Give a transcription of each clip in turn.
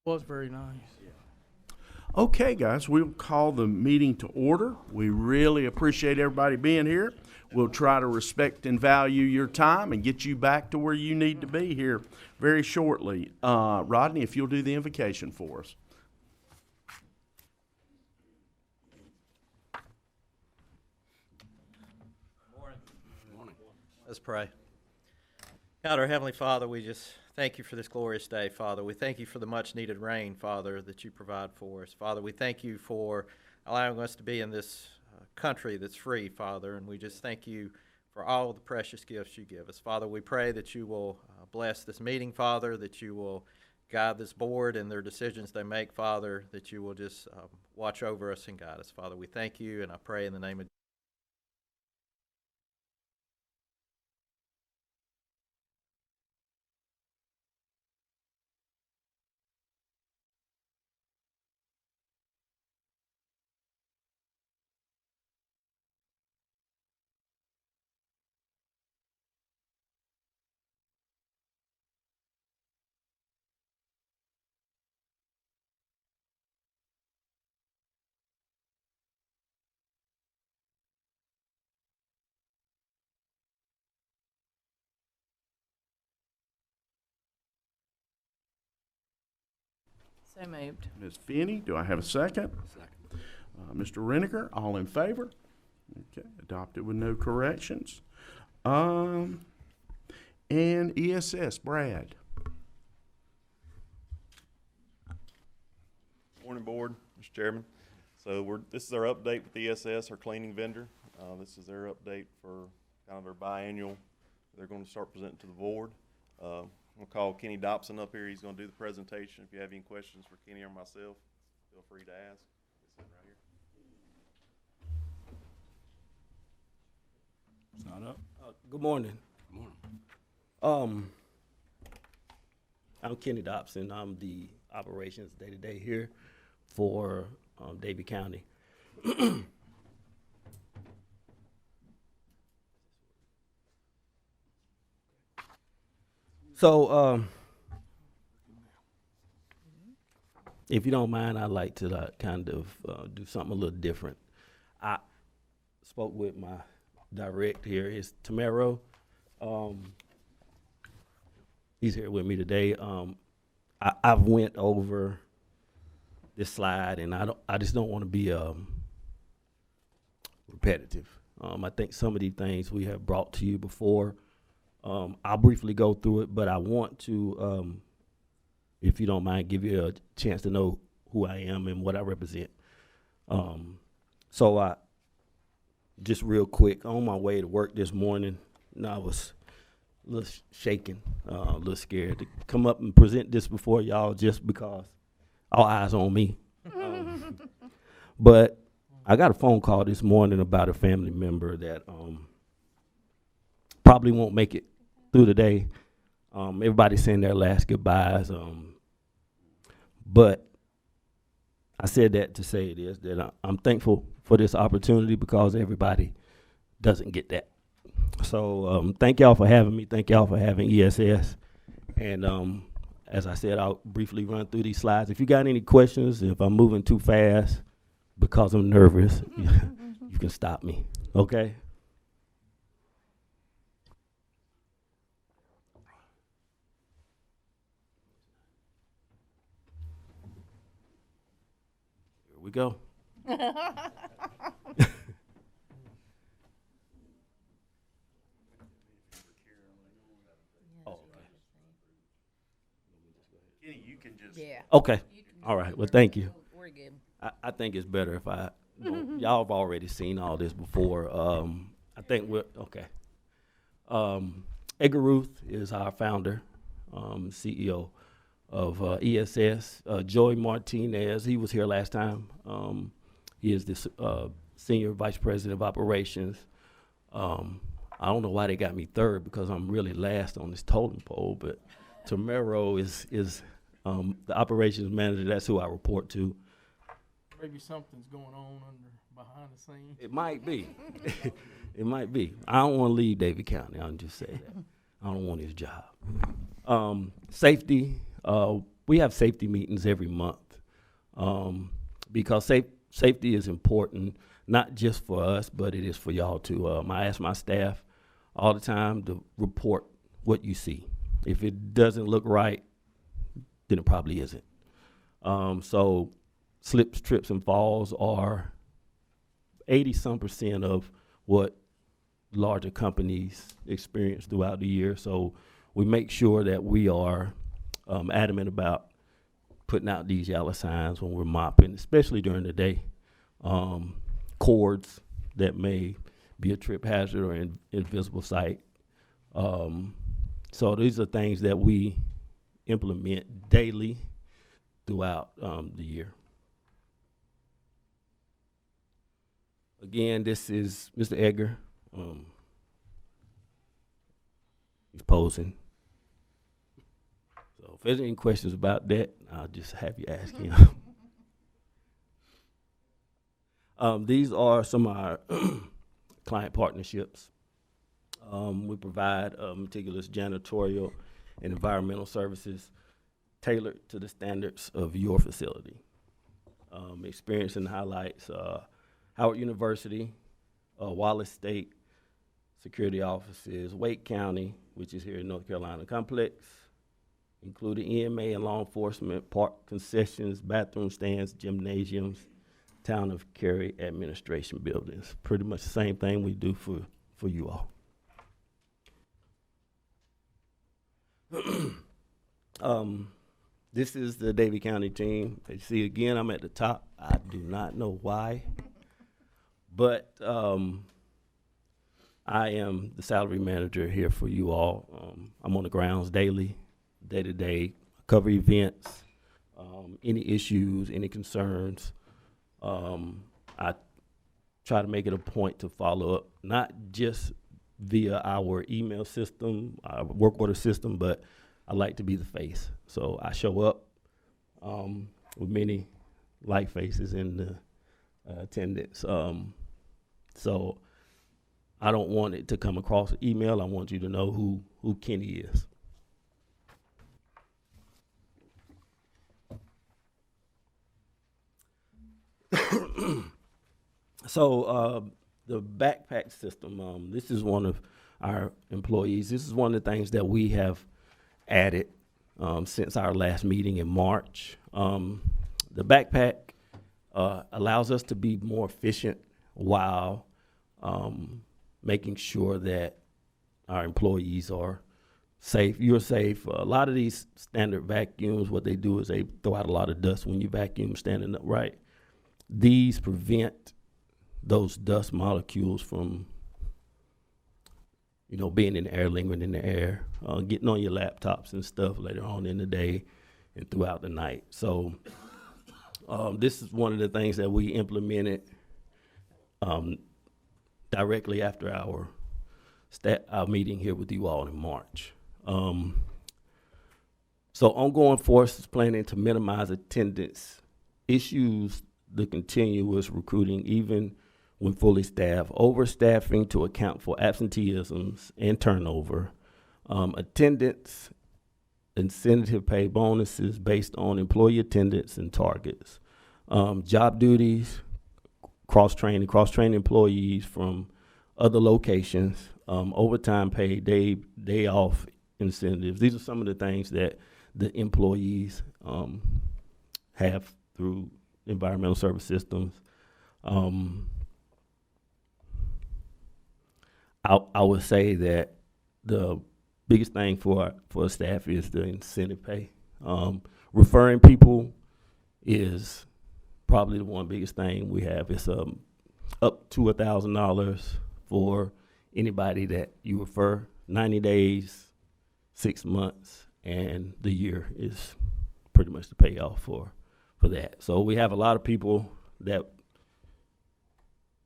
Was very nice. Okay, guys, we'll call the meeting to order. We really appreciate everybody being here. We'll try to respect and value your time and get you back to where you need to be here very shortly. Rodney, if you'll do the invocation for us. Morning. Let's pray. God, our Heavenly Father, we just thank you for this glorious day, Father. We thank you for the much-needed rain, Father, that you provide for us. Father, we thank you for allowing us to be in this country that's free, Father, and we just thank you for all the precious gifts you give us. Father, we pray that you will bless this meeting, Father, that you will guide this board and their decisions they make, Father, that you will just watch over us and guide us. Father, we thank you, and I pray in the name of So moved. Ms. Finney, do I have a second? Second. Mr. Reniker, all in favor? Okay, adopted with no corrections. And ESS, Brad. Morning, Board, Mr. Chairman. So this is our update with ESS, our cleaning vendor. This is their update for kind of their biannual. They're going to start presenting to the board. I'm going to call Kenny Dobson up here. He's going to do the presentation. If you have any questions for Kenny or myself, feel free to ask. He's sitting right here. It's not up. Good morning. Good morning. I'm Kenny Dobson. I'm the operations day-to-day here for Davie County. So, if you don't mind, I'd like to kind of do something a little different. I spoke with my direct here, it's Tamero. He's here with me today. I've went over this slide, and I just don't want to be repetitive. I think some of these things we have brought to you before. I'll briefly go through it, but I want to, if you don't mind, give you a chance to know who I am and what I represent. So I just real quick, on my way to work this morning, I was a little shaken, a little scared to come up and present this before y'all just because all eyes on me. But I got a phone call this morning about a family member that probably won't make it through the day. Everybody's saying their last goodbyes. But I said that to say this, that I'm thankful for this opportunity because everybody doesn't get that. So thank y'all for having me. Thank y'all for having ESS. And as I said, I'll briefly run through these slides. If you got any questions, if I'm moving too fast because I'm nervous, you can stop me, okay? Here we go. Kenny, you can just. Yeah. Okay. All right. Well, thank you. We're good. I think it's better if I. Y'all have already seen all this before. I think we're okay. Edgar Ruth is our founder, CEO of ESS. Joey Martinez, he was here last time. He is the senior vice president of operations. I don't know why they got me third because I'm really last on this totem pole, but Tamero is the operations manager. That's who I report to. Maybe something's going on behind the scenes. It might be. It might be. I don't want to leave Davie County. I'm just saying that. I don't want his job. Safety. we have safety meetings every month, because safety is important, not just for us, but it is for y'all too. I ask my staff all the time to report what you see. If it doesn't look right, then it probably isn't. So slips, trips, and falls are 80% of what larger companies experience throughout the year. So we make sure that we are adamant about putting out these yellow signs when we're mopping, especially during the day. Cords that may be a trip hazard or invisible sight. So these are things that we implement daily throughout the year. Again, this is Mr. Edgar. He's posing. So if there's any questions about that, I'll just have you ask him. These are some of our client partnerships. We provide meticulous janitorial and environmental services tailored to the standards of your facility. Experience and highlights Howard University, Wallace State Security Offices, Wake County, which is here in North Carolina Complex, including EMA and law enforcement, park concessions, bathroom stands, gymnasiums, Town of Cary administration buildings. Pretty much the same thing we do for you all. This is the Davie County team. As you see, again, I'm at the top. I do not know why, but I am the salary manager here for you all. I'm on the grounds daily, day-to-day, cover events, any issues, any concerns. I try to make it a point to follow up, not just via our email system, our work order system, but I like to be the face. So I show up with many like faces in the attendance. So I don't want it to come across email. I want you to know who Kenny is. So the backpack system, this is one of our employees. This is one of the things that we have added since our last meeting in March. The backpack allows us to be more efficient while making sure that our employees are safe. You're safe. A lot of these standard vacuums, what they do is they throw out a lot of dust when you vacuum standing upright. These prevent those dust molecules from, being in the air, lingering in the air, getting on your laptops and stuff later on in the day and throughout the night. So this is one of the things that we implemented directly after our meeting here with you all in March. So ongoing force is planning to minimize attendance issues, the continuous recruiting, even when fully staffed, overstaffing to account for absenteeisms and turnover, attendance, incentive pay bonuses based on employee attendance and targets, job duties, cross-training employees from other locations, overtime pay, day off incentives. These are some of the things that the employees have through environmental service systems. I would say that the biggest thing for staff is the incentive pay. Referring people is probably the one biggest thing we have. It's up to $1,000 for anybody that you refer. 90 days, 6 months, and the year is pretty much the payoff for that. So we have a lot of people that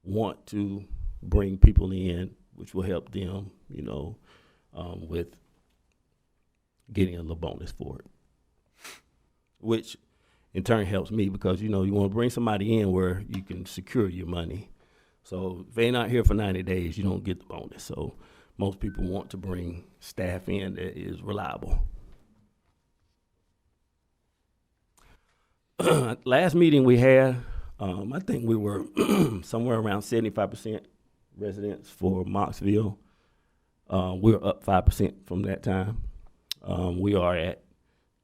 want to bring people in, which will help them, with getting a little bonus for it, which in turn helps me because, you want to bring somebody in where you can secure your money. So if they're not here for 90 days, you don't get the bonus. So most people want to bring staff in that is reliable. last meeting we had, I think we were somewhere around 75% residents for Moxville. We were up 5% from that time. We are at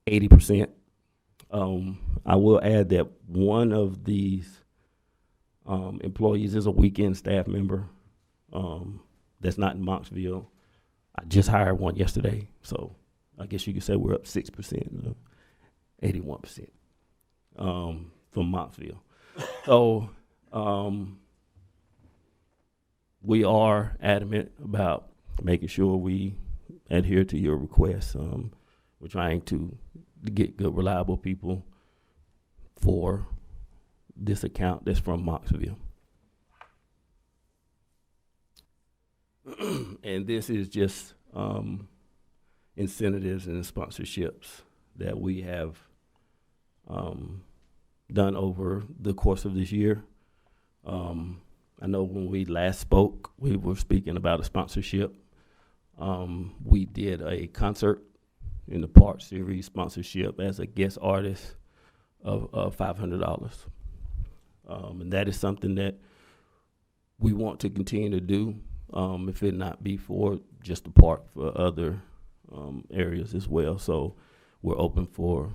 80%. I will add that one of these employees is a weekend staff member that's not in Moxville. I just hired one yesterday, so I guess you could say we're up 6%, 81% from Moxville. So we are adamant about making sure we adhere to your requests. We're trying to get good, reliable people for this account that's from Moxville. And this is just incentives and sponsorships that we have done over the course of this year. I know when we last spoke, we were speaking about a sponsorship. We did a concert in the Park Series sponsorship as a guest artist of $500. And that is something that we want to continue to do, if it not be for just the park, for other areas as well. So we're open for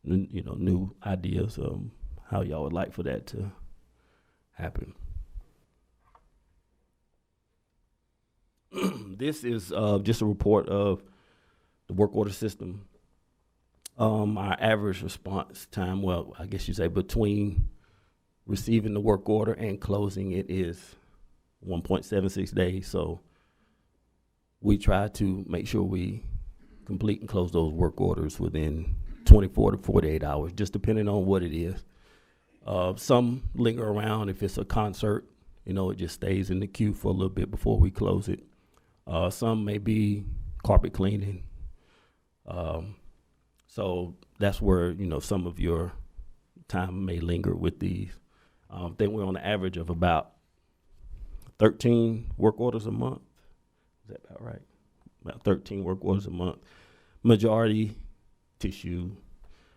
new ideas of how y'all would like for that to happen. This is just a report of the work order system. Our average response time, well, I guess you say between receiving the work order and closing it is 1.76 days. So we try to make sure we complete and close those work orders within 24 to 48 hours, just depending on what it is. Some linger around. If it's a concert, it just stays in the queue for a little bit before we close it. Some may be carpet cleaning. So that's where, some of your time may linger with these. I think we're on the average of about 13 work orders a month. Is that about right? About 13 work orders a month. Majority tissue,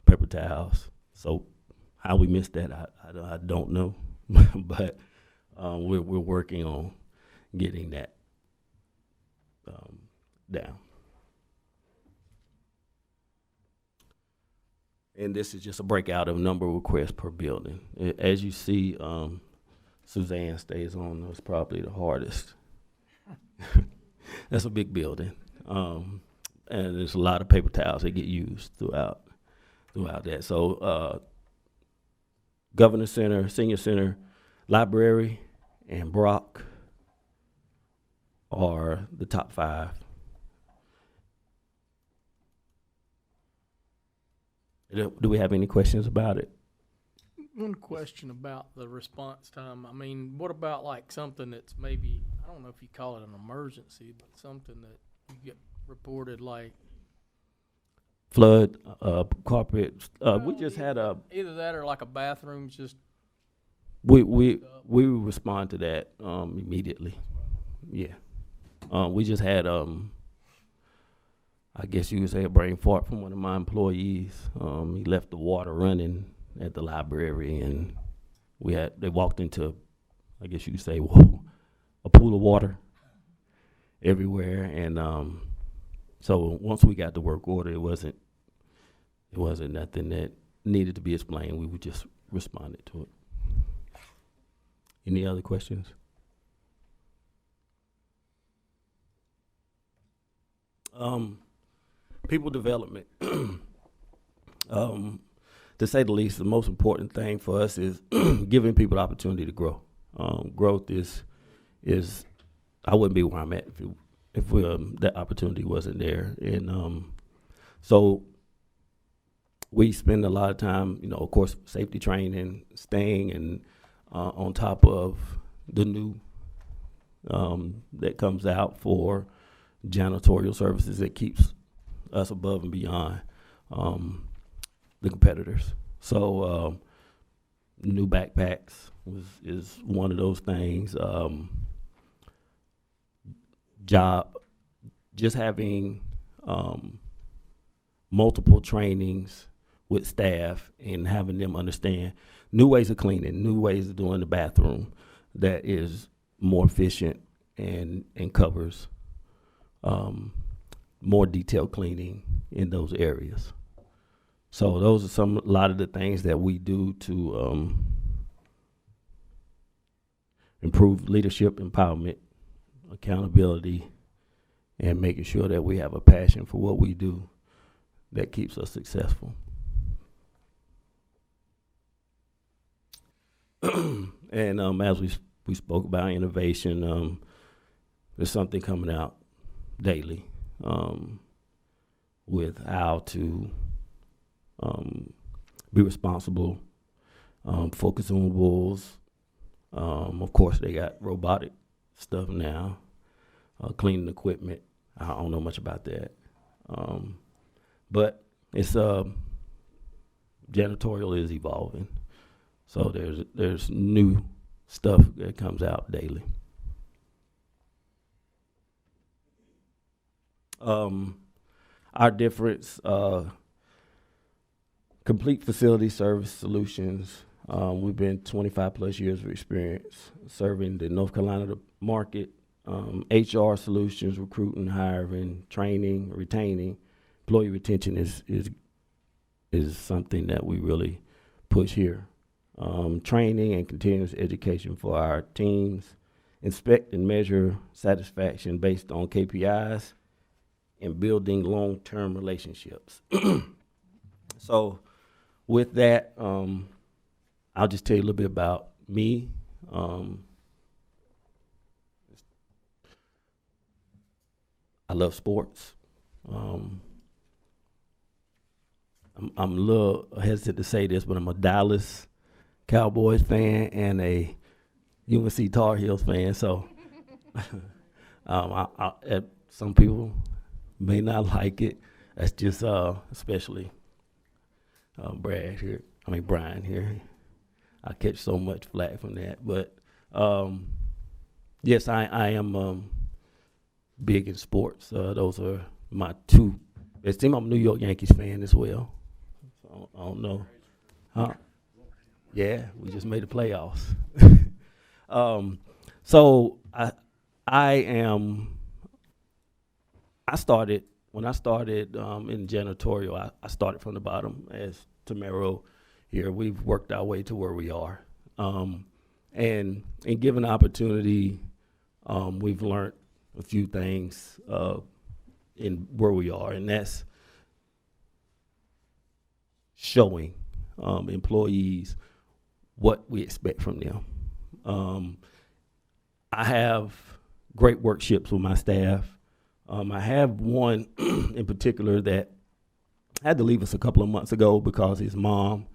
paper towels, soap. How we missed that, I don't know. But we're working on getting that down. And this is just a breakout of number of requests per building. As you see, Suzanne stays on. That's probably the hardest. That's a big building. And there's a lot of paper towels that get used throughout that. So Governor Center, Senior Center, Library, and Brock are the top 5. Do we have any questions about it? One question about the response time. I mean, what about like something that's maybe, I don't know if you call it an emergency, but something that you get reported like Flood, carpet. We just had either that or like a bathroom's just we respond to that immediately. Yeah. We just had I guess you could say a brain fart from one of my employees. He left the water running at the library, and they walked into, I guess you could say, a pool of water everywhere. And so once we got the work order, it wasn't nothing that needed to be explained. We would just responded to it. Any other questions? People development. To say the least, the most important thing for us is giving people the opportunity to grow. Growth is I wouldn't be where I'm at if that opportunity wasn't there. And so we spend a lot of time, of course, safety training, staying and on top of the new that comes out for janitorial services that keeps us above and beyond the competitors. So new backpacks is one of those things. Just having multiple trainings with staff and having them understand new ways of cleaning, new ways of doing the bathroom that is more efficient and covers more detailed cleaning in those areas. So those are a lot of the things that we do to improve leadership, empowerment, accountability, and making sure that we have a passion for what we do that keeps us successful. And as we spoke about innovation, there's something coming out daily with how to be responsible, focus on rules. Of course, they got robotic stuff now, cleaning equipment. I don't know much about that. But it's janitorial is evolving. So there's new stuff that comes out daily. Our difference, complete facility service solutions. We've been 25 plus years of experience serving the North Carolina market, HR solutions, recruiting, hiring, training, retaining. Employee retention is something that we really push here. Training and continuous education for our teams. Inspect and measure satisfaction based on KPIs and building long-term relationships. So with that, I'll just tell you a little bit about me. I love sports. I'm a little hesitant to say this, but I'm a Dallas Cowboys fan and a UNC Tar Heels fan. So some people may not like it. That's just especially Brian here. I catch so much flack from that. But yes, I am big in sports. Those are my two. It seems I'm a New York Yankees fan as well. So I don't know. Huh? Yeah, we just made the playoffs. So when I started in janitorial, I started from the bottom as Tamero here. We've worked our way to where we are. And given the opportunity, we've learned a few things in where we are, and that's showing employees what we expect from them. I have great workshops with my staff. I have one in particular that had to leave us a couple of months ago because his mom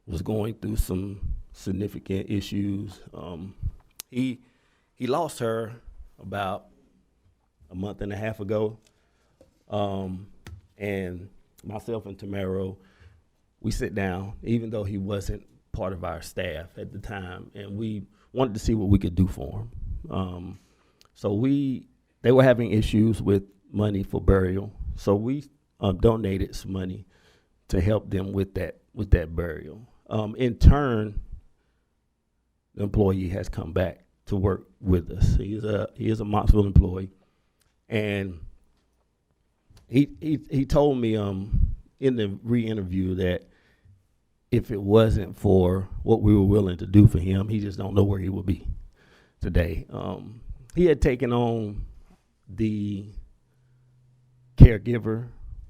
was going through some significant issues. He lost her about a month and a half ago. And myself and Tamero, we sit down, even though he wasn't part of our staff at the time, and we wanted to see what we could do for him. They were having issues with money for burial, so we donated some money to help them with that burial. In turn, the employee has come back to work with us. He is a Moxville employee, and he told me in the re-interview that if it wasn't for what we were willing to do for him, he just don't know where he would be today. He had taken on the caregiver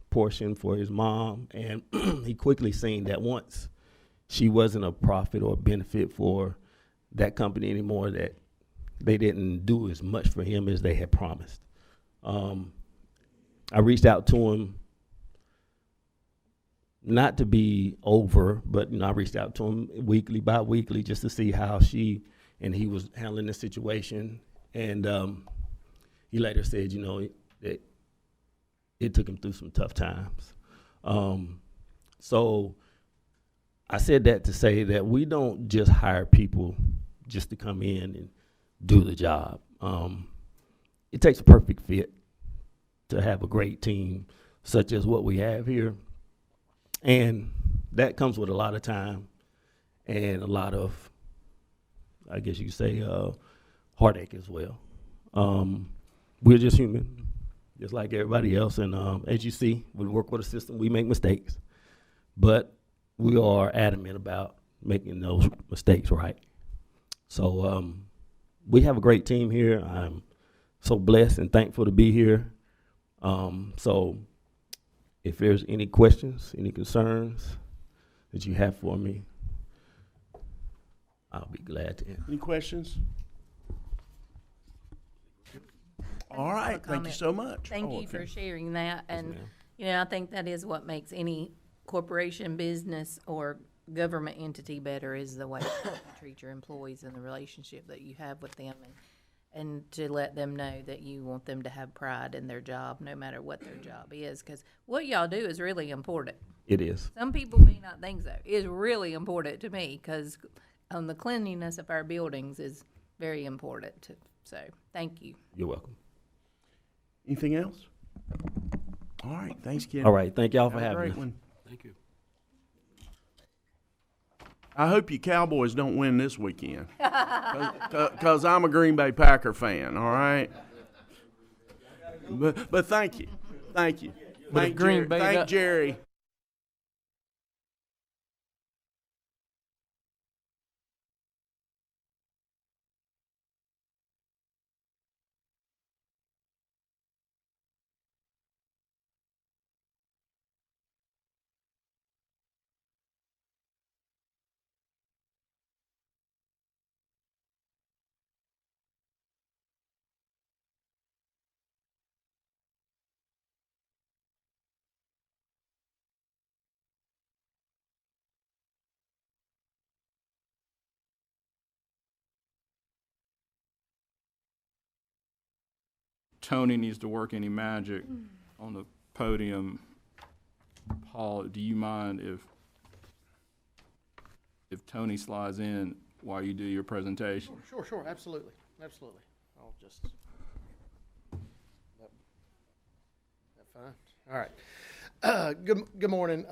portion for his mom, and he quickly seen that once she wasn't a profit or a benefit for that company anymore, that they didn't do as much for him as they had promised. I reached out to him, not to be over, but I reached out to him weekly, bi-weekly, just to see how she and he was handling the situation. And he later said, that it took him through some tough times. So I said that to say that we don't just hire people just to come in and do the job. It takes a perfect fit to have a great team such as what we have here. And that comes with a lot of time and a lot of, I guess you could say, heartache as well. We're just human, just like everybody else. And as you see, we work with a system, we make mistakes, but we are adamant about making those mistakes right. So we have a great team here. I'm so blessed and thankful to be here. So if there's any questions, any concerns that you have for me, I'll be glad to answer. Any questions? All have a right, thank you comment. so much. Thank Oh, you for okay. sharing that. Yes, And, ma'am. you know, I think that is what makes any corporation, business, or government entity better, is the way you treat your employees and the relationship that you have with them, and to let them know that you want them to have pride in their job, no matter what their job is. Because what y'all do is really important. It is. Some people may not think so. It's really important to me, because the cleanliness of our buildings is very important. So, thank you. You're welcome. Anything else? All right, thanks, Ken. All right, thank y'all for Have a having great me. one. Thank you. I hope you Cowboys don't win this weekend, because I'm a Green Bay Packer fan. All right, but thank you, thank you, But if thank Green Jerry. Bay Thank got- Jerry. Tony needs to work any magic on the podium. Paul, do you mind if Tony slides in while you do your presentation? Sure, absolutely. I'll just. That fine? All right. Good morning,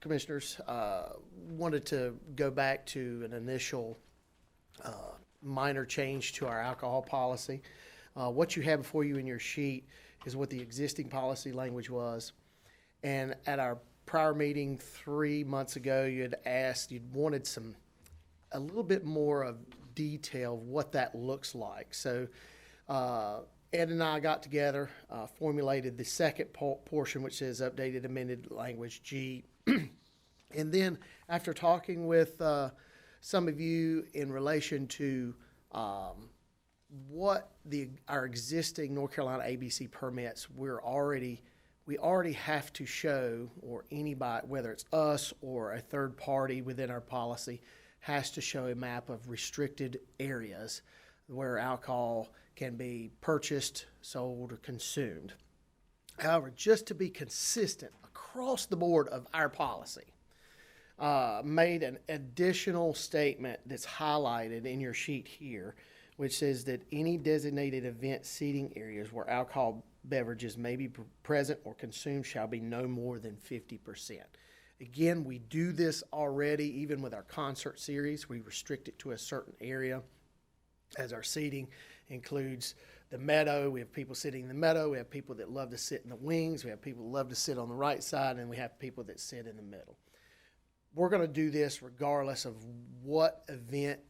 commissioners. Wanted to go back to an initial minor change to our alcohol policy. What you have before you in your sheet is what the existing policy language was. And at our prior meeting 3 months ago, you'd wanted a little bit more of detail of what that looks like. So Ed and I got together, formulated the second portion, which says updated amended language G. And then after talking with some of you in relation to what our existing North Carolina ABC permits, we already have to show, or anybody, whether it's us or a third party within our policy, has to show a map of restricted areas where alcohol can be purchased, sold, or consumed. However, just to be consistent across the board of our policy, made an additional statement that's highlighted in your sheet here, which says that any designated event seating areas where alcohol beverages may be present or consumed shall be no more than 50%. Again, we do this already, even with our concert series. We restrict it to a certain area, as our seating includes the meadow. We have people sitting in the meadow. We have people that love to sit in the wings. We have people that love to sit on the right side, and we have people that sit in the middle. We're going to do this regardless of what event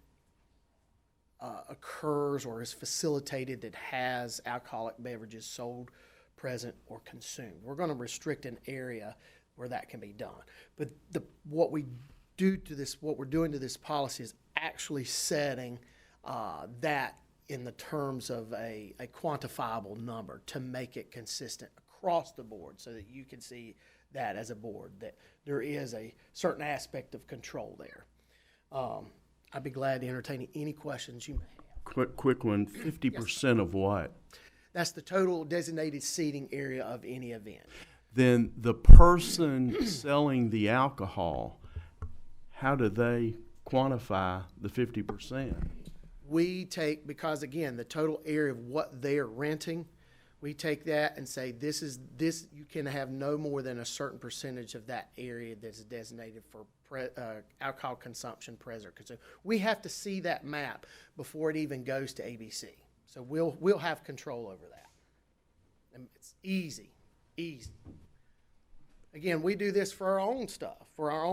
occurs or is facilitated that has alcoholic beverages sold, present, or consumed. We're going to restrict an area where that can be done. But what we're doing to this policy is actually setting that in the terms of a quantifiable number to make it consistent across the board, so that you can see that as a board, that there is a certain aspect of control there. I'd be glad to entertain any questions you may have. Quick one. 50% of what? That's the total designated seating area of any event. Then the person selling the alcohol, how do they quantify the 50%? We take, because again, the total area of what they are renting, We take that and say, you can have no more than a certain percentage of that area that's designated for alcohol consumption, consumption. We have to see that map before it even goes to ABC. So we'll have control over that. And it's easy. Again, we do this for our own stuff, for our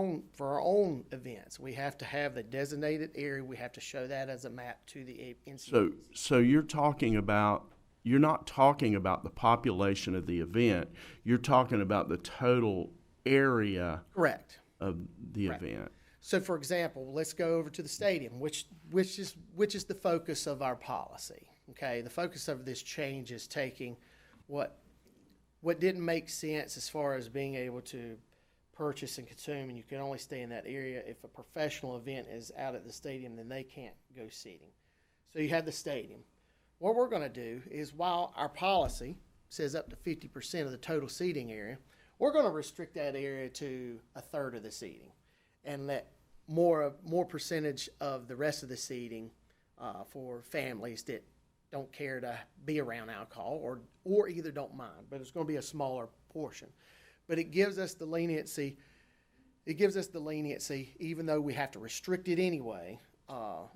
own events. We have to have the designated area. We have to show that as a map to the NCDC. So you're not talking about the population of the event. You're talking about the total area Correct. of the Right. event. So, for example, let's go over to the stadium, which is the focus of our policy. Okay, the focus of this change is taking what didn't make sense as far as being able to purchase and consume, and you can only stay in that area if a professional event is out at the stadium, then they can't go seating. So you have the stadium. What we're going to do is, while our policy says up to 50% of the total seating area, we're going to restrict that area to a third of the seating and let more percentage of the rest of the seating for families that don't care to be around alcohol or either don't mind, but it's going to be a smaller portion. But it gives us the leniency. Even though we have to restrict it anyway.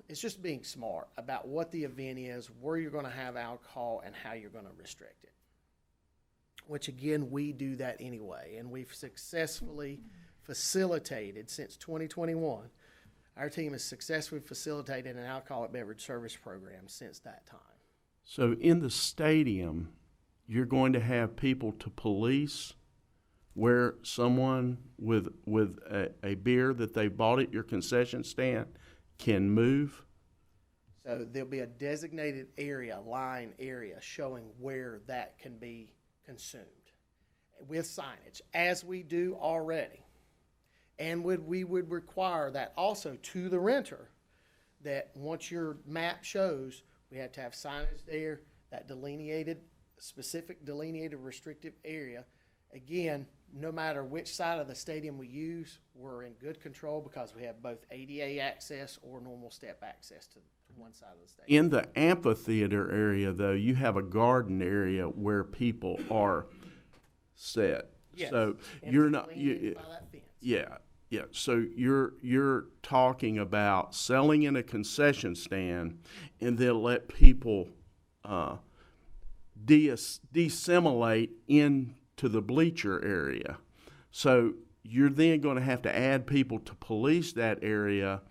It's just being smart about what the event is, where you're going to have alcohol, and how you're going to restrict it. Which again, we do that anyway, and we've successfully facilitated since 2021. Our team has successfully facilitated an alcoholic beverage service program since that time. So in the stadium, you're going to have people to police where someone with a beer that they bought at your concession stand can move? So there'll be a designated area, line area, showing where that can be consumed with signage, as we do already. And we would require that also to the renter, that once your map shows, we have to have signage there, that specific delineated restrictive area. Again, no matter which side of the stadium we use, we're in good control because we have both ADA access or normal step access to one side of the stadium. In the amphitheater area, though, you have a garden area where people are set. Yes. So And you're it's not. delineated by that fence. Yeah. So you're talking about selling in a concession stand, and then let people dissimulate into the bleacher area. So you're then going to have to add people to police that area,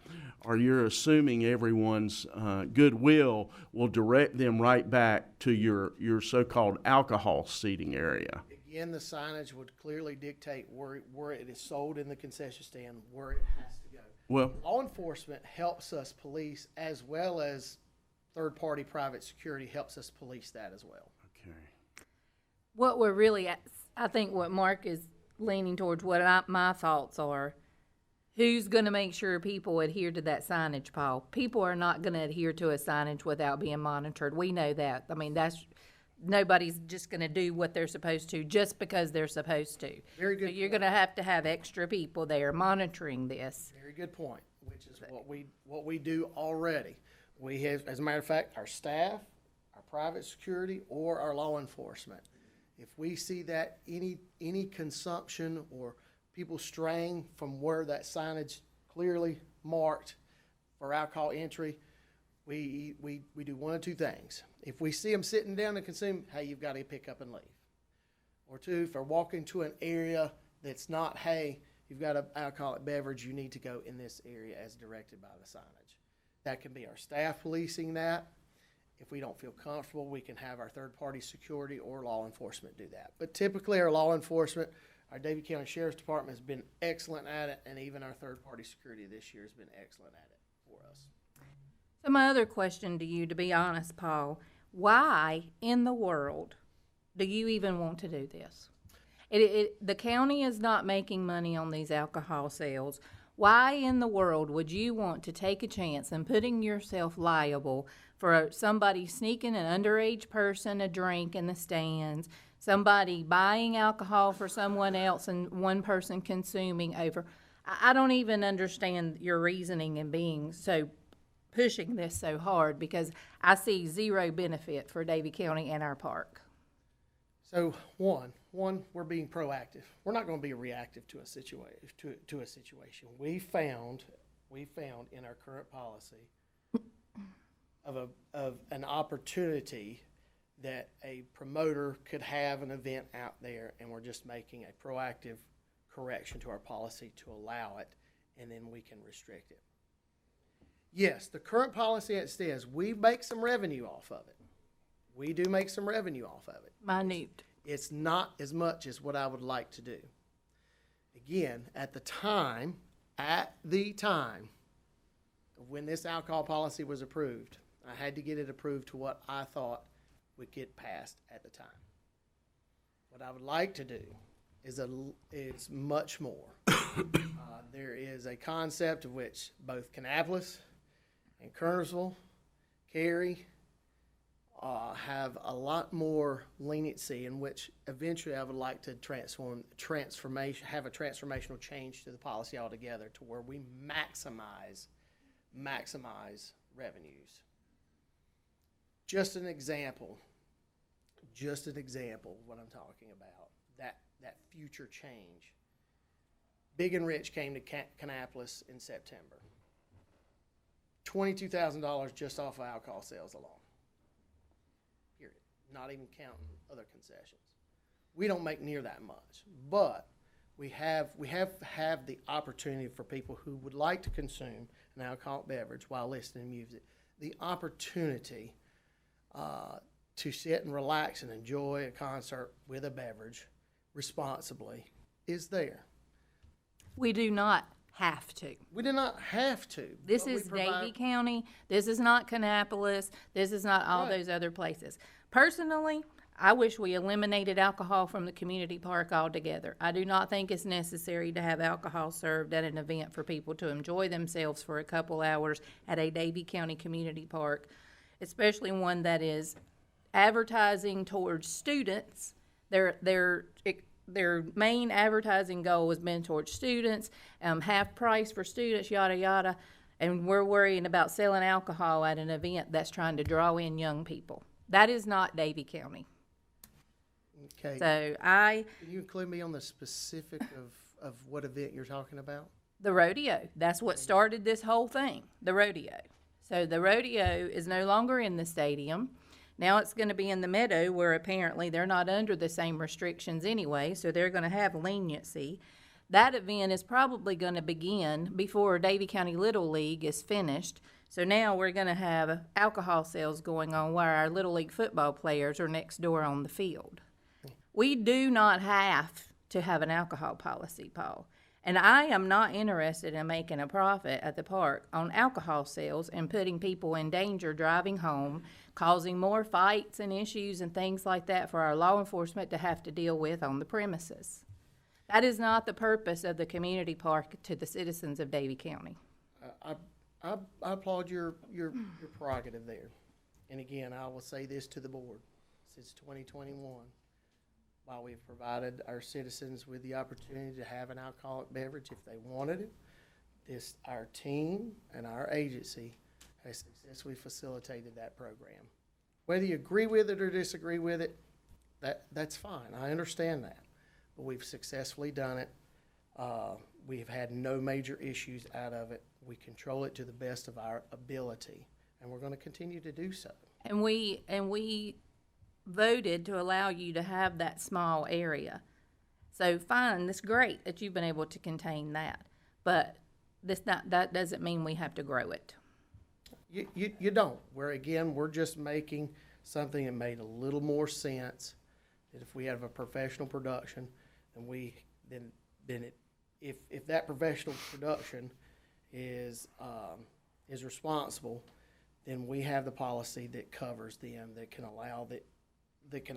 or you're assuming everyone's goodwill will direct them right back to your so-called alcohol seating area. Again, the signage would clearly dictate where it is sold in the concession stand, where it has to go. Well, Law enforcement helps us police, as well as third-party private security helps us police that as well. okay. What we're really, I think what Mark is leaning towards, my thoughts are, who's going to make sure people adhere to that signage, Paul? People are not going to adhere to a signage without being monitored. We know that. I mean, nobody's just going to do what they're supposed to just because they're supposed to. Very good So you're point. going to have extra people there monitoring this. Very good point, which is what we do already. We have, as a matter of fact, our staff, our private security, or our law enforcement. If we see that any consumption or people straying from where that signage clearly marked for alcohol entry, we do one of two things. If we see them sitting down to consume, hey, you've got to pick up and leave. Or two, if they're walking to an area that's not, hey, you've got an alcoholic beverage, you need to go in this area as directed by the signage. That can be our staff policing that. If we don't feel comfortable, we can have our third-party security or law enforcement do that. But typically, our law enforcement, our Davie County Sheriff's Department has been excellent at it, and even our third-party security this year has been excellent at it for us. So my other question to you, to be honest, Paul, why in the world do you even want to do this? The county is not making money on these alcohol sales. Why in the world would you want to take a chance and putting yourself liable for somebody sneaking an underage person a drink in the stands, somebody buying alcohol for someone else and one person consuming over? I don't even understand your reasoning and being so pushing this so hard, because I see zero benefit for Davie County and our park. So one, we're being proactive. We're not going to be reactive to a situation. We found in our current policy of an opportunity that a promoter could have an event out there, and we're just making a proactive correction to our policy to allow it, and then we can restrict it. Yes, the current policy as it says, we make some revenue off of it. We do make some revenue off of it. Minute. It's not as much as what I would like to do. Again, at the time of when this alcohol policy was approved, I had to get it approved to what I thought would get passed at the time. What I would like to do is much more. There is a concept of which both Kannapolis and Kernersville, Cary, have a lot more leniency, in which eventually I would like to have a transformational change to the policy altogether, to where we maximize revenues. Just an example of what I'm talking about, that future change. Big and Rich came to Kannapolis in September. $22,000 just off of alcohol sales alone. Period. Not even counting other concessions. We don't make near that much, but we have the opportunity for people who would like to consume an alcoholic beverage while listening to music, the opportunity to sit and relax and enjoy a concert with a beverage responsibly is there. We do not have to. We do not have to. This but we is provide- Davie County. This is not Kannapolis. This is not all Right. those other places. Personally, I wish we eliminated alcohol from the community park altogether. I do not think it's necessary to have alcohol served at an event for people to enjoy themselves for a couple hours at a Davie County community park, especially one that is advertising towards students. Their main advertising goal has been towards students, half price for students, yada, yada. And we're worrying about selling alcohol at an event that's trying to draw in young people. That is not Davie County. Okay. So Can you include me on the specific of what event you're talking about? the rodeo, that's what started this whole thing, the rodeo. So the rodeo is no longer in the stadium. Now it's going to be in the meadow, where apparently they're not under the same restrictions anyway, so they're going to have leniency. That event is probably going to begin before Davie County Little League is finished. So now we're going to have alcohol sales going on while our Little League football players are next door on the field. We do not have to have an alcohol policy, Paul. And I am not interested in making a profit at the park on alcohol sales and putting people in danger driving home, causing more fights and issues and things like that for our law enforcement to have to deal with on the premises. That is not the purpose of the community park to the citizens of Davie County. I applaud your prerogative there. And again, I will say this to the board. Since 2021, while we've provided our citizens with the opportunity to have an alcoholic beverage if they wanted it, our team and our agency has successfully facilitated that program. Whether you agree with it or disagree with it, that's fine. I understand that. But we've successfully done it. We've had no major issues out of it. We control it to the best of our ability, and we're going to continue to do so. And we voted to allow you to have that small area. So fine, that's great that you've been able to contain that, but that doesn't mean we have to grow it. You don't. We're just making something that made a little more sense. That if we have a professional production, if that professional production is responsible, then we have the policy that covers them, that can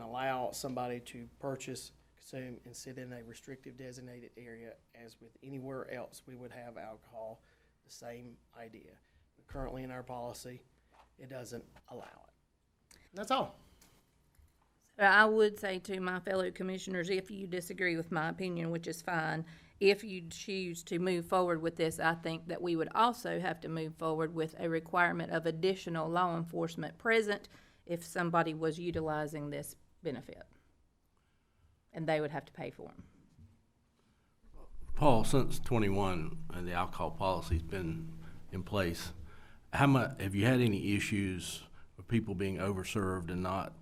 allow somebody to purchase, consume, and sit in a restrictive designated area as with anywhere else we would have alcohol, the same idea. But currently in our policy, it doesn't allow it. And that's all. I would say to my fellow commissioners, if you disagree with my opinion, which is fine, if you choose to move forward with this, I think that we would also have to move forward with a requirement of additional law enforcement present if somebody was utilizing this benefit. and they would have to pay for them. Paul, since 21 and the alcohol policy's been in place, how much have you had any issues with people being overserved and not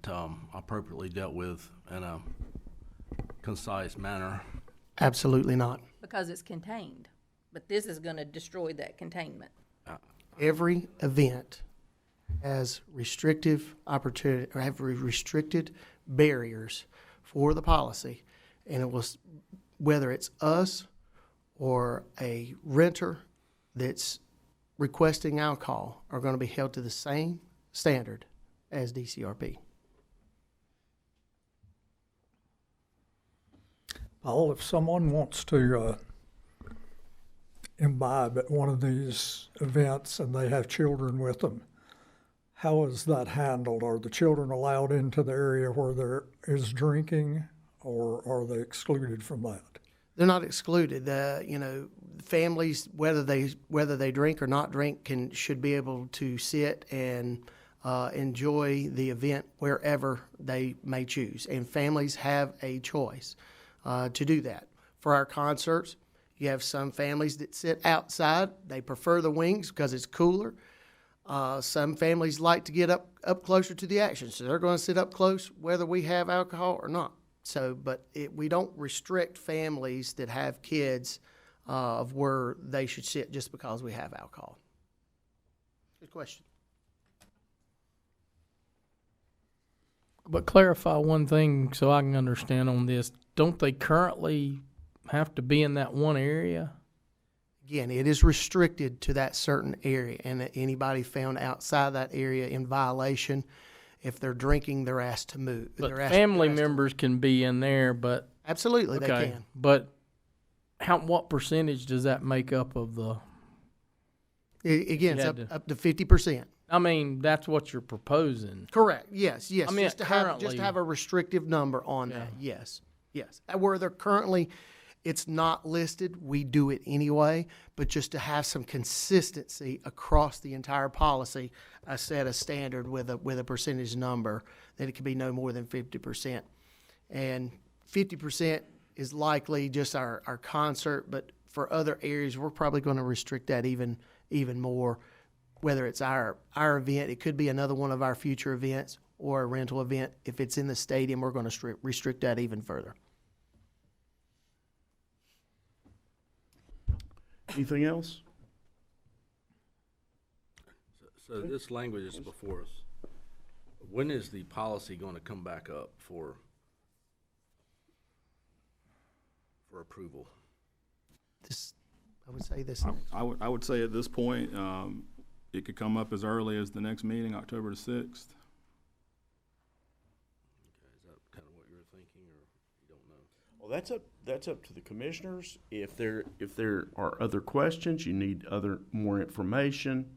appropriately dealt with in a concise manner? Absolutely not. Because it's contained, but this is gonna destroy that containment. Every event has restrictive opportunity, or have restricted barriers for the policy. And it was, whether it's us or a renter that's requesting alcohol, are gonna be held to the same standard as DCRP. Paul, if someone wants to imbibe at one of these events and they have children with them, how is that handled? Are the children allowed into the area where there is drinking, or are they excluded from that? They're not excluded. Families, whether they drink or not drink, should be able to sit and enjoy the event wherever they may choose. And families have a choice to do that. For our concerts, you have some families that sit outside. They prefer the wings because it's cooler. Some families like to get up closer to the action, so they're going to sit up close whether we have alcohol or not. So, but we don't restrict families that have kids of where they should sit just because we have alcohol. Good question. But clarify one thing so I can understand on this. Don't they currently have to be in that one area? Again, it is restricted to that certain area, and anybody found outside that area in violation, if they're drinking, they're asked to move. But family members can be in there, but Absolutely, okay. they can. But what percentage does that make up of the? Again, it's Yeah, up to 50%. I mean, that's what you're proposing. Correct. Yes. I mean, just to have a restrictive number on Yeah. that. Yes. Where they're currently, it's not listed. We do it anyway, but just to have some consistency across the entire policy, I set a standard with a percentage number that it could be no more than 50%, and 50% is likely just our concert. But for other areas, we're probably going to restrict that even more. Whether it's our event, it could be another one of our future events or a rental event. If it's in the stadium, we're going to restrict that even further. Anything else? So this language is before us. When is the policy going to come back up for approval? I would say this. I would say at this point, it could come up as early as the next meeting, October the 6th. Okay, is that kind of what you were thinking, or you don't know? Well, that's up to the commissioners. If there are other questions, you need more information,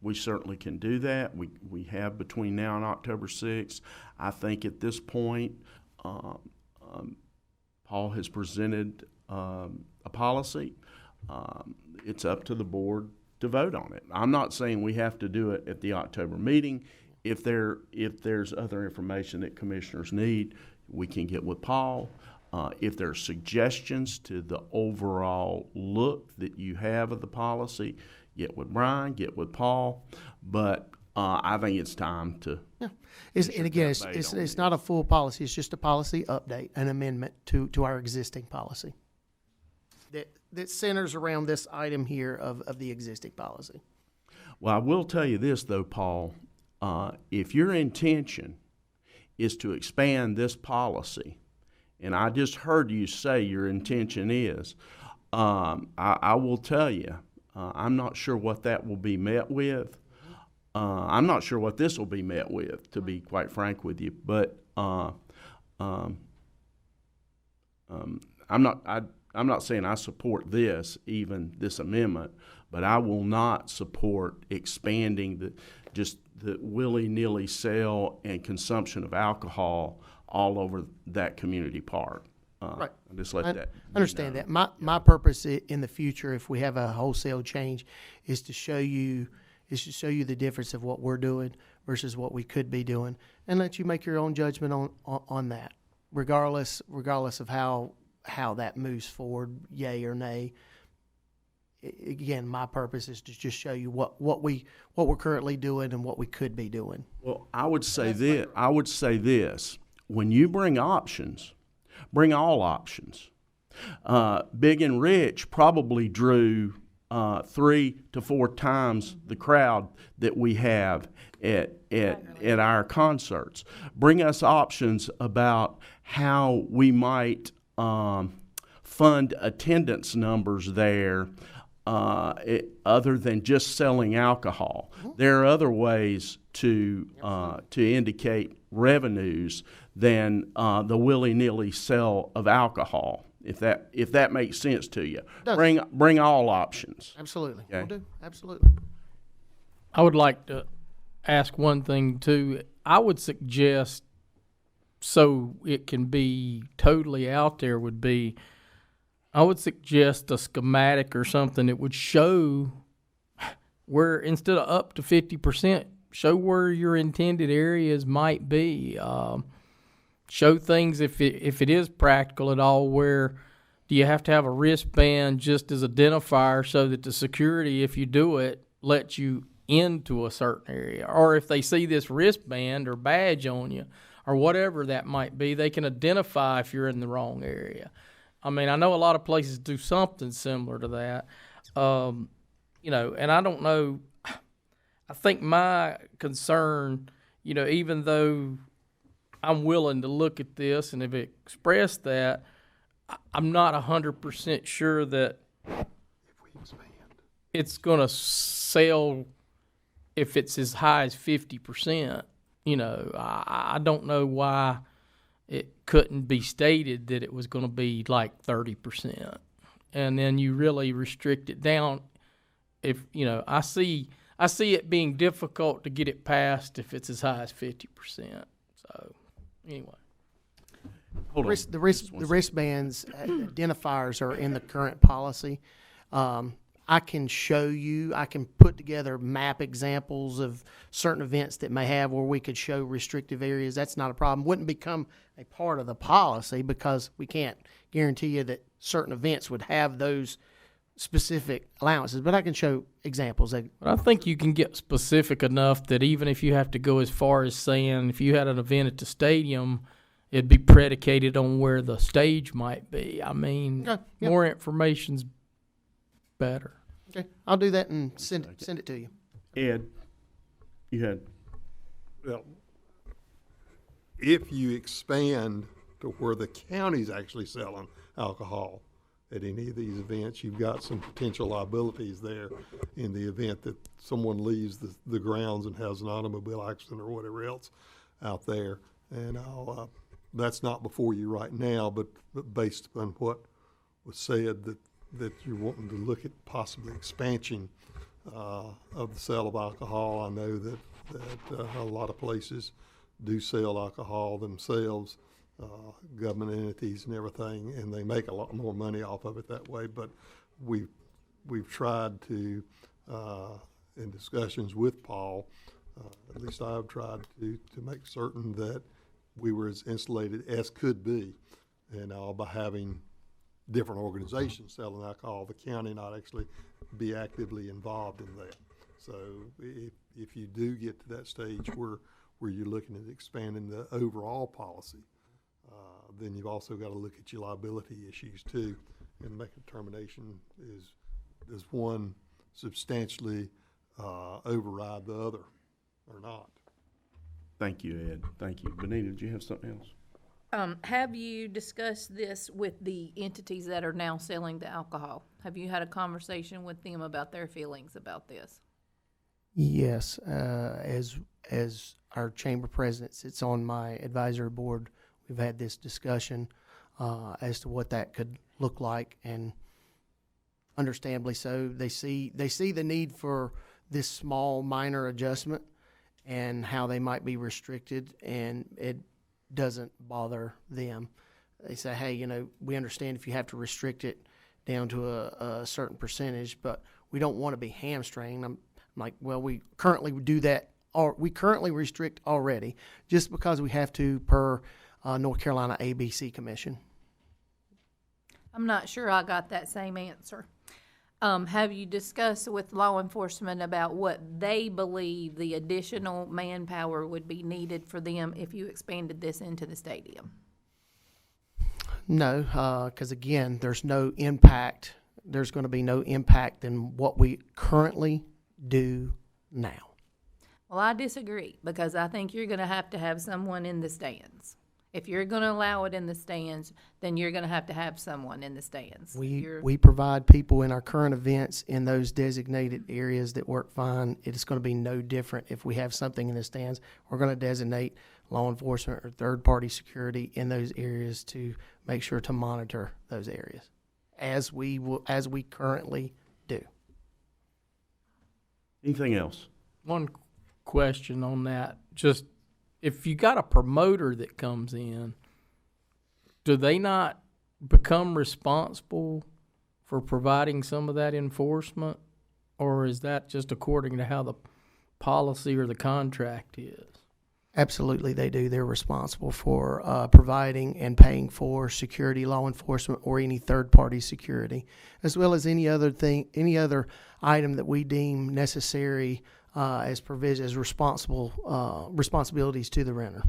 we certainly can do that. We have between now and October 6th. I think at this point, Paul has presented a policy. It's up to the board to vote on it. I'm not saying we have to do it at the October meeting. If there's other information that commissioners need, we can get with Paul. If there are suggestions to the overall look that you have of the policy, get with Brian, get with Paul. But I think it's time to. Yeah. And again, it's not a full policy. It's just a policy update, an amendment to our existing policy that centers around this item here of the existing policy. Well, I will tell you this, though, Paul. If your intention is to expand this policy, and I just heard you say your intention is, I will tell you, I'm not sure what that will be met with. I'm not sure what this will be met with, to be quite frank with you. But I'm not saying I support this amendment, but I will not support expanding the willy-nilly sale and consumption of alcohol all over that community park. Right. Just let that. Understand that. My purpose in the future, if we have a wholesale change, is to show you the difference of what we're doing versus what we could be doing, and let you make your own judgment on that. regardless of how that moves forward, yay or nay. Again, my purpose is to just show you what we're currently doing and what we could be doing. Well, I would say this. When you bring options, bring all options. Big and Rich probably drew 3 to 4 times the crowd that we have at our concerts. Bring us options about how we might fund attendance numbers there, other than just selling alcohol. There are other ways to indicate revenues than the willy-nilly sale of alcohol. If that makes sense to you, bring all options. Absolutely, Okay. we'll do. Absolutely. I would like to ask one thing too. I would suggest, so it can be totally out there, would be, I would suggest a schematic or something that would show where, instead of up to 50%, show where your intended areas might be. Show things, if it is practical at all, where do you have to have a wristband just as identifier so that the security, if you do it, lets you into a certain area. Or if they see this wristband or badge on you or whatever that might be, they can identify if you're in the wrong area. I mean, I know a lot of places do something similar to that. And I don't know, I think my concern, even though I'm willing to look at this and have expressed that, I'm not 100% sure that it's going to sell if it's as high as 50%. I don't know why it couldn't be stated that it was going to be like 30%. And then you really restrict it down. If, I see it being difficult to get it passed if it's as high as 50%. So, anyway. Hold on. The wristbands identifiers are in the current policy. I can show you, I can put together map examples of certain events that may have where we could show restrictive areas. That's not a problem. Wouldn't become a part of the policy because we can't guarantee you that certain events would have those specific allowances, but I can show examples. But I think you can get specific enough that even if you have to go as far as saying if you had an event at the stadium, it'd be predicated on where the stage might be. I mean, Okay, yep. More information's better. Okay, I'll do that and send it to you. Ed, you had. Well, if you expand to where the county's actually selling alcohol at any of these events, you've got some potential liabilities there in the event that someone leaves the grounds and has an automobile accident or whatever else out there. And that's not before you right now, but based upon what was said, that you're wanting to look at possibly expansion of the sale of alcohol. I know that a lot of places do sell alcohol themselves, government entities and everything, and they make a lot more money off of it that way. But we've tried to, in discussions with Paul, at least I've tried to make certain that we were as insulated as could be, and by having different organizations selling alcohol, the county not actually be actively involved in that. So if you do get to that stage where you're looking at expanding the overall policy, then you've also got to look at your liability issues too and make a determination does one substantially override the other or not. Thank you, Ed. Thank you. Benita, did you have something else? Have you discussed this with the entities that are now selling the alcohol? Have you had a conversation with them about their feelings about this? Yes, as our chamber president sits on my advisory board, we've had this discussion as to what that could look like, and understandably so, they see the need for this small minor adjustment and how they might be restricted, and it doesn't bother them. They say, hey, we understand if you have to restrict it down to a certain percentage, but we don't want to be hamstringed. I'm like, well, we currently do that, or we currently restrict already, just because we have to per North Carolina ABC Commission. I'm not sure I got that same answer. Have you discussed with law enforcement about what they believe the additional manpower would be needed for them if you expanded this into the stadium? No, because again, there's no impact. There's going to be no impact in what we currently do now. Well, I disagree, because I think you're gonna have to have someone in the stands. If you're gonna allow it in the stands, then you're gonna have to have someone in the stands. We provide people in our current events in those designated areas that work fine. It's going to be no different if we have something in the stands. We're going to designate law enforcement or third-party security in those areas to make sure to monitor those areas, as we currently do. Anything else? One question on that. Just if you got a promoter that comes in, do they not become responsible for providing some of that enforcement? Or is that just according to how the policy or the contract is? Absolutely, they do. They're responsible for providing and paying for security, law enforcement, or any third-party security, as well as any other item that we deem necessary as responsibilities to the renter.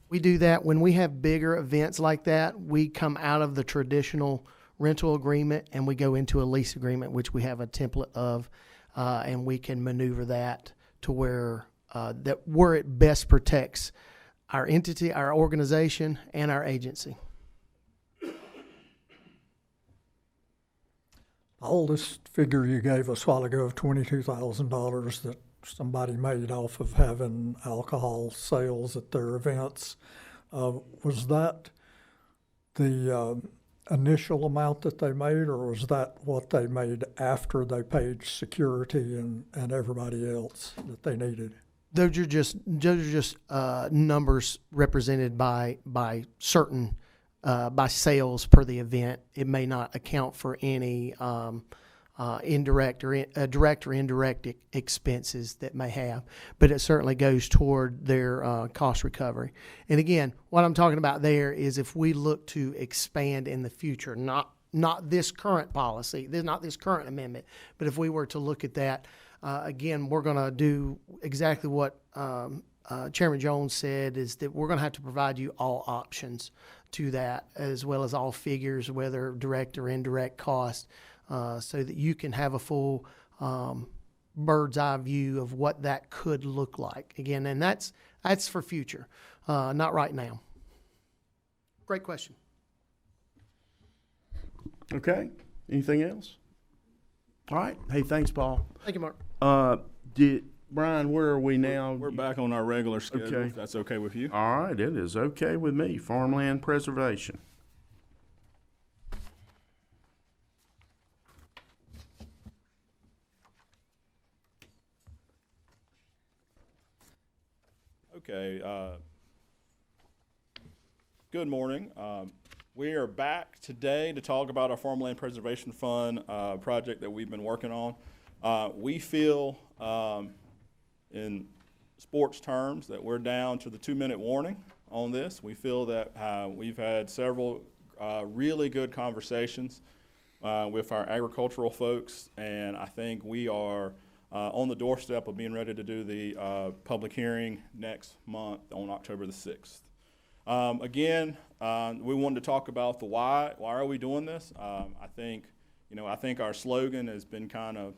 We do that when we have bigger events like that. We come out of the traditional rental agreement and we go into a lease agreement, which we have a template of, and we can maneuver that to where it best protects our entity, our organization, and our agency. All this figure you gave us a while ago of $22,000 that somebody made off of having alcohol sales at their events, was that the initial amount that they made, or was that what they made after they paid security and everybody else that they needed? Those are just numbers represented by certain by sales per the event. It may not account for any direct or indirect expenses that may have, but it certainly goes toward their cost recovery. And again, what I'm talking about there is if we look to expand in the future, not this current policy, not this current amendment, but if we were to look at that, again, we're going to do exactly what Chairman Jones said, is that we're going to have to provide you all options to that, as well as all figures, whether direct or indirect cost, so that you can have a full bird's eye view of what that could look like. Again, and that's for future, not right now. Great question. Okay. Anything else? All right. Hey, thanks, Paul. Thank you, Mark. Brian, where are we now? We're back on our regular schedule, Okay. if that's okay with you. All right, it is okay with me. Farmland preservation. Okay, good morning. We are back today to talk about our Farmland Preservation Fund project that we've been working on. We feel, in sports terms, that we're down to the 2-minute warning on this. We feel that we've had several really good conversations with our agricultural folks, and I think we are on the doorstep of being ready to do the public hearing next month on October the 6th. Again, we wanted to talk about the why. Why are we doing this? I think our slogan has been kind of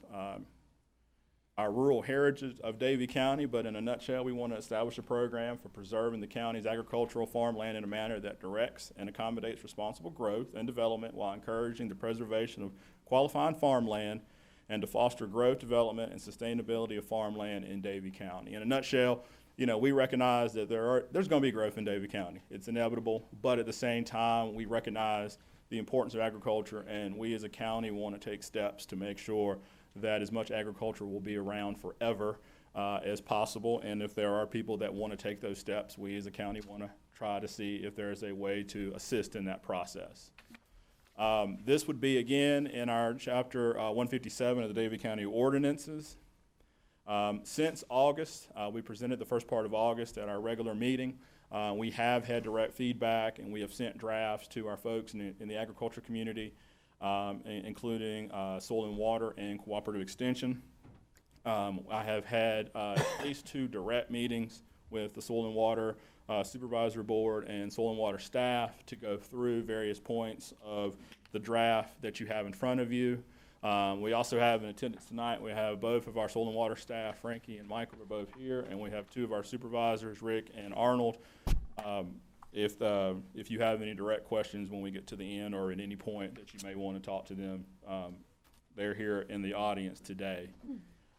our rural heritage of Davie County, but in a nutshell, we want to establish a program for preserving the county's agricultural farmland in a manner that directs and accommodates responsible growth and development while encouraging the preservation of qualifying farmland and to foster growth, development, and sustainability of farmland in Davie County. In a nutshell, we recognize that there's going to be growth in Davie County. It's inevitable, but at the same time, we recognize the importance of agriculture, and we as a county want to take steps to make sure that as much agriculture will be around forever as possible. And if there are people that want to take those steps, we as a county want to try to see if there is a way to assist in that process. This would be, again, in our chapter 157 of the Davie County ordinances. Since August, we presented the first part of August at our regular meeting. We have had direct feedback, and we have sent drafts to our folks in the agriculture community, including Soil and Water and Cooperative Extension. I have had at least 2 direct meetings with the Soil and Water Supervisory Board and Soil and Water staff to go through various points of the draft that you have in front of you. We also have in attendance tonight, we have both of our Soil and Water staff, Frankie and Michael, are both here, and we have 2 of our supervisors, Rick and Arnold. If you have any direct questions when we get to the end or at any point that you may want to talk to them, they're here in the audience today.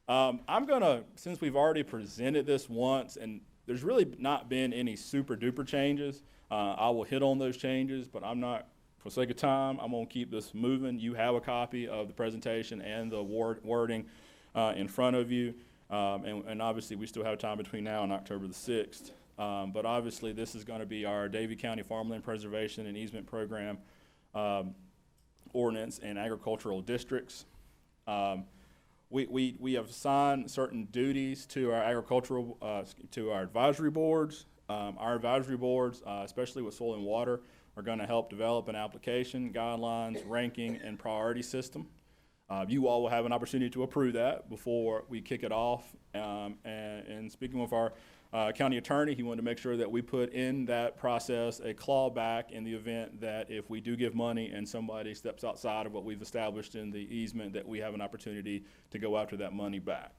I'm gonna, since we've already presented this once, and there's really not been any super duper changes, I will hit on those changes, but I'm not, for sake of time, I'm gonna keep this moving. You have a copy of the presentation and the wording in front of you, and obviously we still have time between now and October the 6th. But obviously this is gonna be our Davie County Farmland Preservation and Easement Program ordinance and agricultural districts. We have assigned certain duties to our agricultural, to our advisory boards. Our advisory boards, especially with Soil and Water, are going to help develop an application, guidelines, ranking, and priority system. You all will have an opportunity to approve that before we kick it off. And speaking with our county attorney, he wanted to make sure that we put in that process a clawback in the event that if we do give money and somebody steps outside of what we've established in the easement, that we have an opportunity to go after that money back.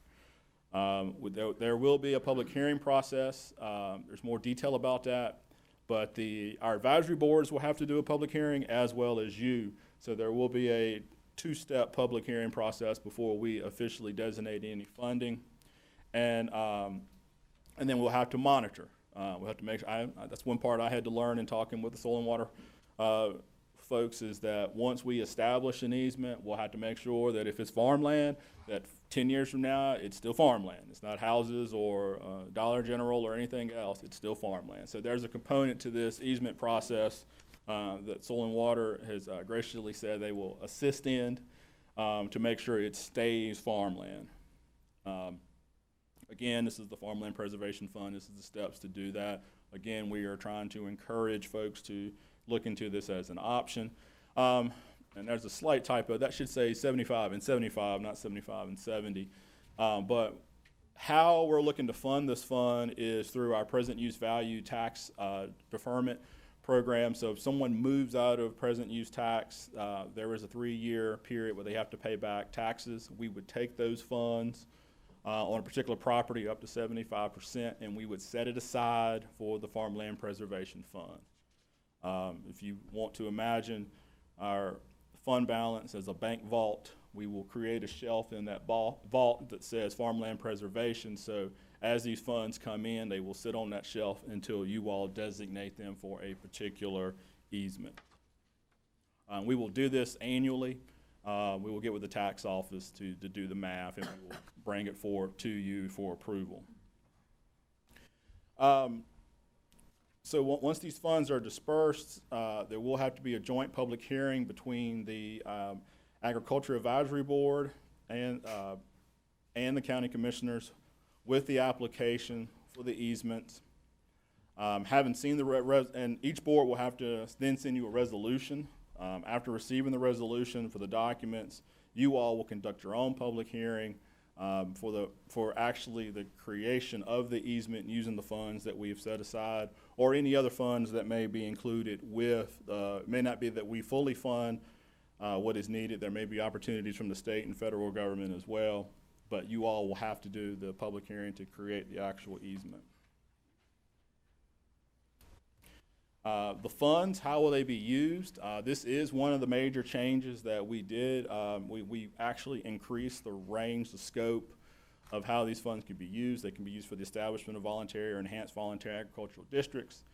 There will be a public hearing process. There's more detail about that, but our advisory boards will have to do a public hearing as well as you. So there will be a 2-step public hearing process before we officially designate any funding. And then we'll have to monitor. We'll have to make sure, that's one part I had to learn in talking with the Soil and Water folks, is that once we establish an easement, we'll have to make sure that if it's farmland, that 10 years from now, it's still farmland. It's not houses or Dollar General or anything else. It's still farmland. So there's a component to this easement process that Soil and Water has graciously said they will assist in to make sure it stays farmland. Again, this is the Farmland Preservation Fund. This is the steps to do that. Again, we are trying to encourage folks to look into this as an option. And there's a slight typo. That should say 75 and 75, not 75 and 70. But how we're looking to fund this fund is through our present use value tax deferment program. So if someone moves out of present use tax, there is a 3-year period where they have to pay back taxes. We would take those funds on a particular property up to 75%, and we would set it aside for the Farmland Preservation Fund. If you want to imagine our fund balance as a bank vault, we will create a shelf in that vault that says Farmland Preservation. So as these funds come in, they will sit on that shelf until you all designate them for a particular easement. We will do this annually. We will get with the tax office to do the math, and we will bring it forward to you for approval. So once these funds are dispersed, there will have to be a joint public hearing between the Agriculture Advisory Board and the county commissioners with the application for the easements. Having seen and each board will have to then send you a resolution. After receiving the resolution for the documents, you all will conduct your own public hearing for actually the creation of the easement using the funds that we've set aside, or any other funds that may be included with, it may not be that we fully fund what is needed. There may be opportunities from the state and federal government as well, but you all will have to do the public hearing to create the actual easement. The funds, how will they be used? This is one of the major changes that we did. We actually increased the range, the scope of how these funds can be used. They can be used for the establishment of voluntary or enhanced voluntary agricultural districts,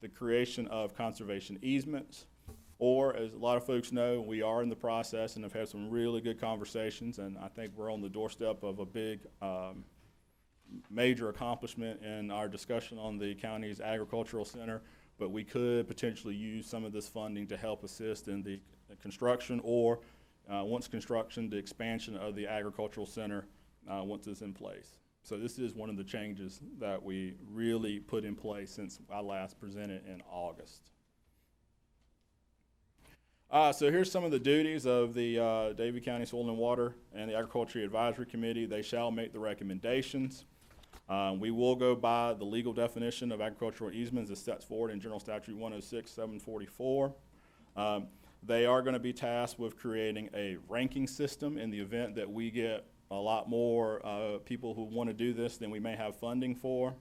the creation of conservation easements, or as a lot of folks know, we are in the process and have had some really good conversations, and I think we're on the doorstep of a big major accomplishment in our discussion on the county's agricultural center. But we could potentially use some of this funding to help assist in the construction, or once construction, the expansion of the agricultural center once it's in place. So this is one of the changes that we really put in place since I last presented in August. So here's some of the duties of the Davie County Soil and Water and the Agriculture Advisory Committee. They shall make the recommendations. We will go by the legal definition of agricultural easements as set forward in General Statute 106-744. They are going to be tasked with creating a ranking system in the event that we get a lot more people who want to do this than we may have funding for.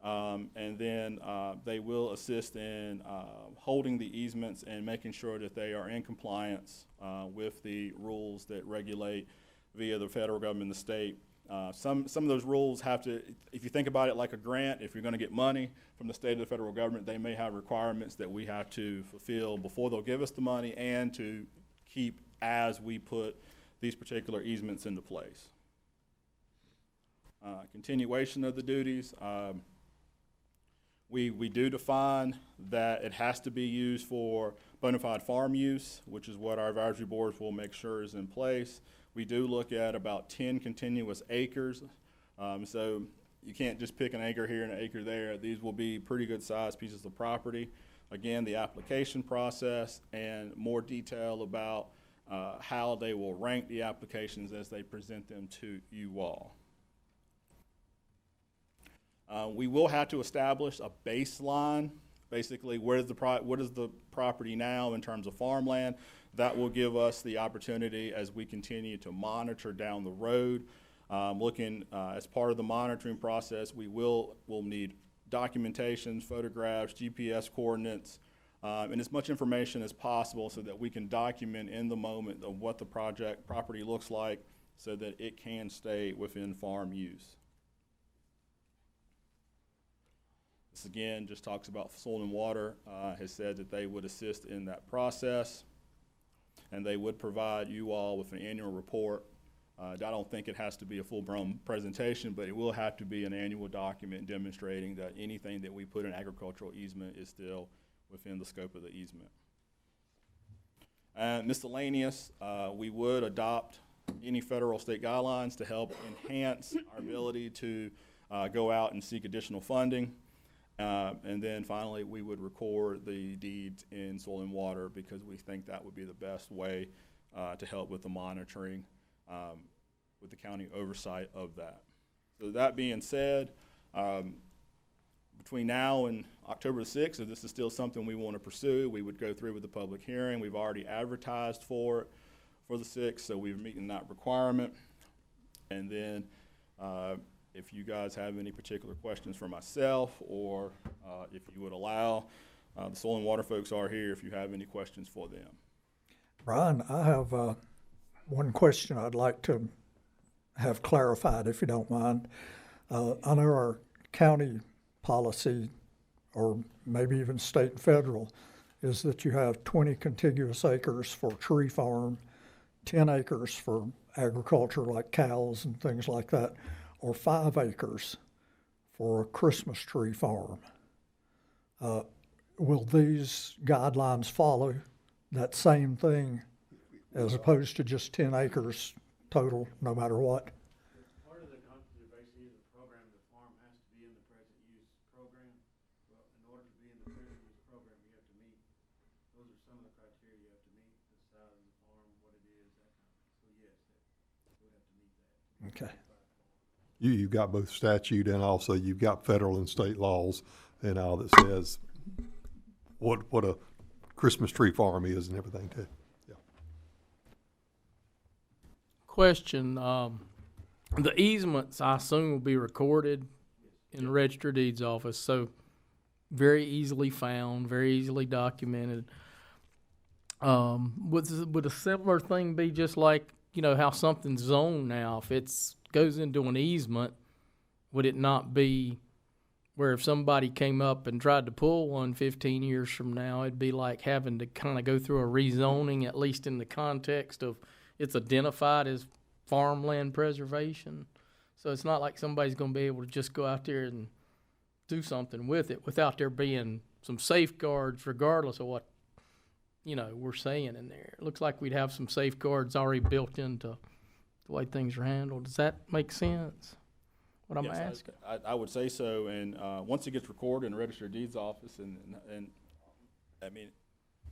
And then they will assist in holding the easements and making sure that they are in compliance with the rules that regulate via the federal government and the state. Some of those rules have to, if you think about it like a grant, if you're going to get money from the state or the federal government, they may have requirements that we have to fulfill before they'll give us the money and to keep as we put these particular easements into place. Continuation of the duties. We do define that it has to be used for bona fide farm use, which is what our advisory boards will make sure is in place. We do look at about 10 continuous acres. So you can't just pick an acre here and an acre there. These will be pretty good sized pieces of property. Again, the application process and more detail about how they will rank the applications as they present them to you all. We will have to establish a baseline, basically what is the property now in terms of farmland. That will give us the opportunity as we continue to monitor down the road. As part of the monitoring process, we'll need documentation, photographs, GPS coordinates, and as much information as possible so that we can document in the moment of what the property looks like so that it can stay within farm use. This again just talks about Soil and Water, has said that they would assist in that process and they would provide you all with an annual report. I don't think it has to be a full-blown presentation, but it will have to be an annual document demonstrating that anything that we put in agricultural easement is still within the scope of the easement. And miscellaneous, we would adopt any federal state guidelines to help enhance our ability to go out and seek additional funding. And then finally, we would record the deeds in Soil and Water because we think that would be the best way to help with the monitoring with the county oversight of that. So that being said, between now and October 6th, if this is still something we want to pursue, we would go through with the public hearing. We've already advertised for it for the 6th, so we're meeting that requirement. And then if you guys have any particular questions for myself or if you would allow, the Soil and Water folks are here if you have any questions for them. Brian, I have one question I'd like to have clarified, if you don't mind. I know our county policy, or maybe even state and federal, is that you have 20 contiguous acres for tree farm, 10 acres for agriculture like cows and things like that, or 5 acres for a Christmas tree farm. Will these guidelines follow that same thing as opposed to just 10 acres total, no matter what? Part of the conservation easement program, the farm has to be in the present use program. Well, in order to be in the present use program, you have to meet, those are some of the criteria you have to meet, the size of the farm, what it is, that kind of thing. So yes, we'll have to meet that. Okay. You've got both statute and also you've got federal and state laws and all that says what a Christmas tree farm is and everything too. Yeah. Question, the easements, I assume, will be recorded in the Register of Deeds office, so very easily found, very easily documented. Would a similar thing be just like, you know, how something's zoned now? If it's goes into an easement, would it not be where if somebody came up and tried to pull one 15 years from now, it'd be like having to kind of go through a rezoning, at least in the context of it's identified as farmland preservation. So it's not like somebody's going to be able to just go out there and do something with it without there being some safeguards regardless of what, you know, we're saying in there. It looks like we'd have some safeguards already built into the way things are handled. Does that make sense? what I'm Yes, asking? I would say so, and once it gets recorded in the Register of Deeds office, and I mean,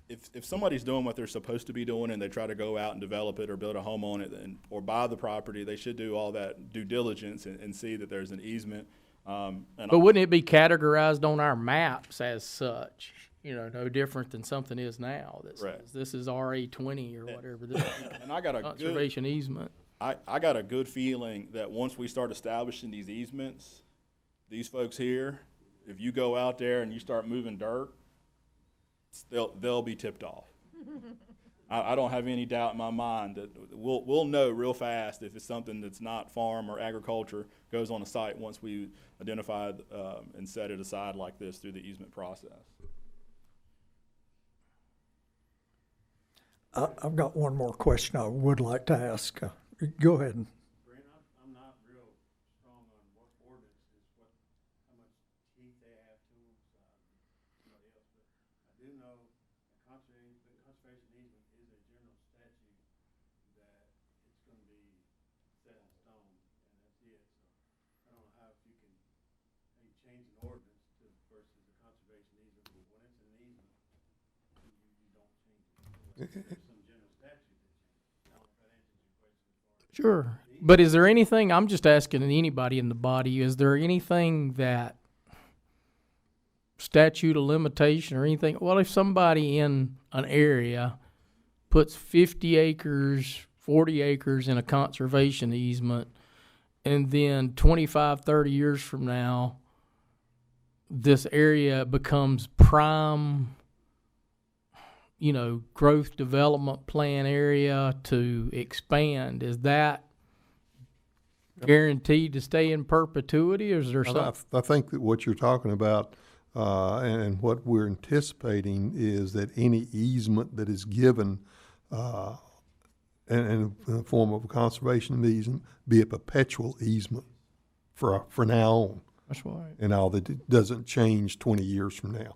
if somebody's doing what they're supposed to be doing and they try to go out and develop it or build a home on it or buy the property, they should do all that due diligence and see that there's an easement. But wouldn't it be categorized on our maps as such? You know, no different than something is now that Right. says this is RA 20 or whatever. This is And I got a conservation easement. I got a good feeling that once we start establishing these easements, these folks here, if you go out there and you start moving dirt, they'll be tipped off. I don't have any doubt in my mind that we'll know real fast if it's something that's not farm or agriculture goes on the site once we identify and set it aside like this through the easement process. I've got one more question I would like to ask. Go ahead. Brent, I'm not real strong on what ordinances, how much teeth they have to them, somebody else, but I do know the conservation easement is a general statute that it's gonna be set in stone, and that's it, so I don't know how if you can maybe change an ordinance to versus a conservation easement, but when it's an easement, you don't change it. There's some general statute that changes. I don't know if that answers your question as far as. Sure. But is there anything, I'm just asking anybody in the body, is there anything that statute of limitation or anything? Well, if somebody in an area puts 50 acres, 40 acres in a conservation easement, and then 25, 30 years from now, this area becomes prime, growth development plan area to expand, is that guaranteed to stay in perpetuity, or is there something? I think that what you're talking about, and what we're anticipating is that any easement that is given, in the form of a conservation easement, be a perpetual easement for now on. That's right. And all that it doesn't change 20 years from now.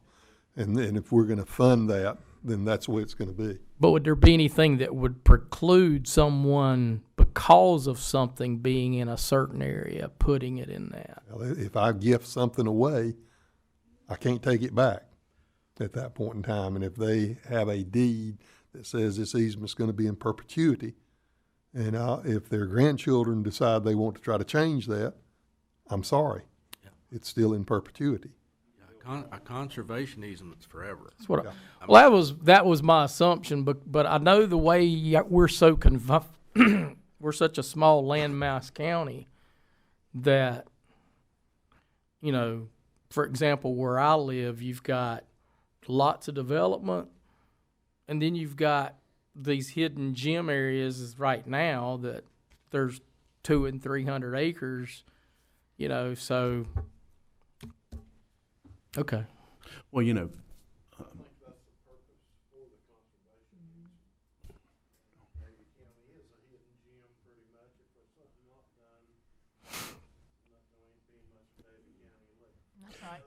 And if we're going to fund that, then that's the way it's going to be. But would there be anything that would preclude someone, because of something being in a certain area, putting it in that? Now, if I gift something away, I can't take it back at that point in time. And if they have a deed that says this easement's going to be in perpetuity, and if their grandchildren decide they want to try to change that, I'm sorry. Yeah. It's still in perpetuity. A conservation easement's forever. That's what that was my assumption, but I know the way we're so we're such a small landmass county that, for example, where I live, you've got lots of development, and then you've got these hidden gem areas right now that there's 200 and 300 acres, so. Okay. Well,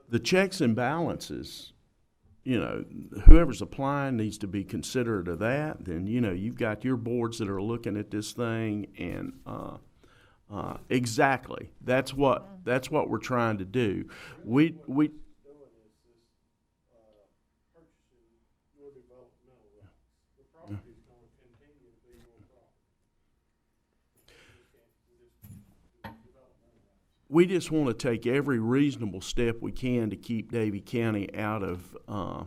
the checks and balances, whoever's applying needs to be considerate of that. Then, you've got your boards that are looking at this thing, and exactly, that's what we're trying to do. We We just want to take every reasonable step we can to keep Davie County out of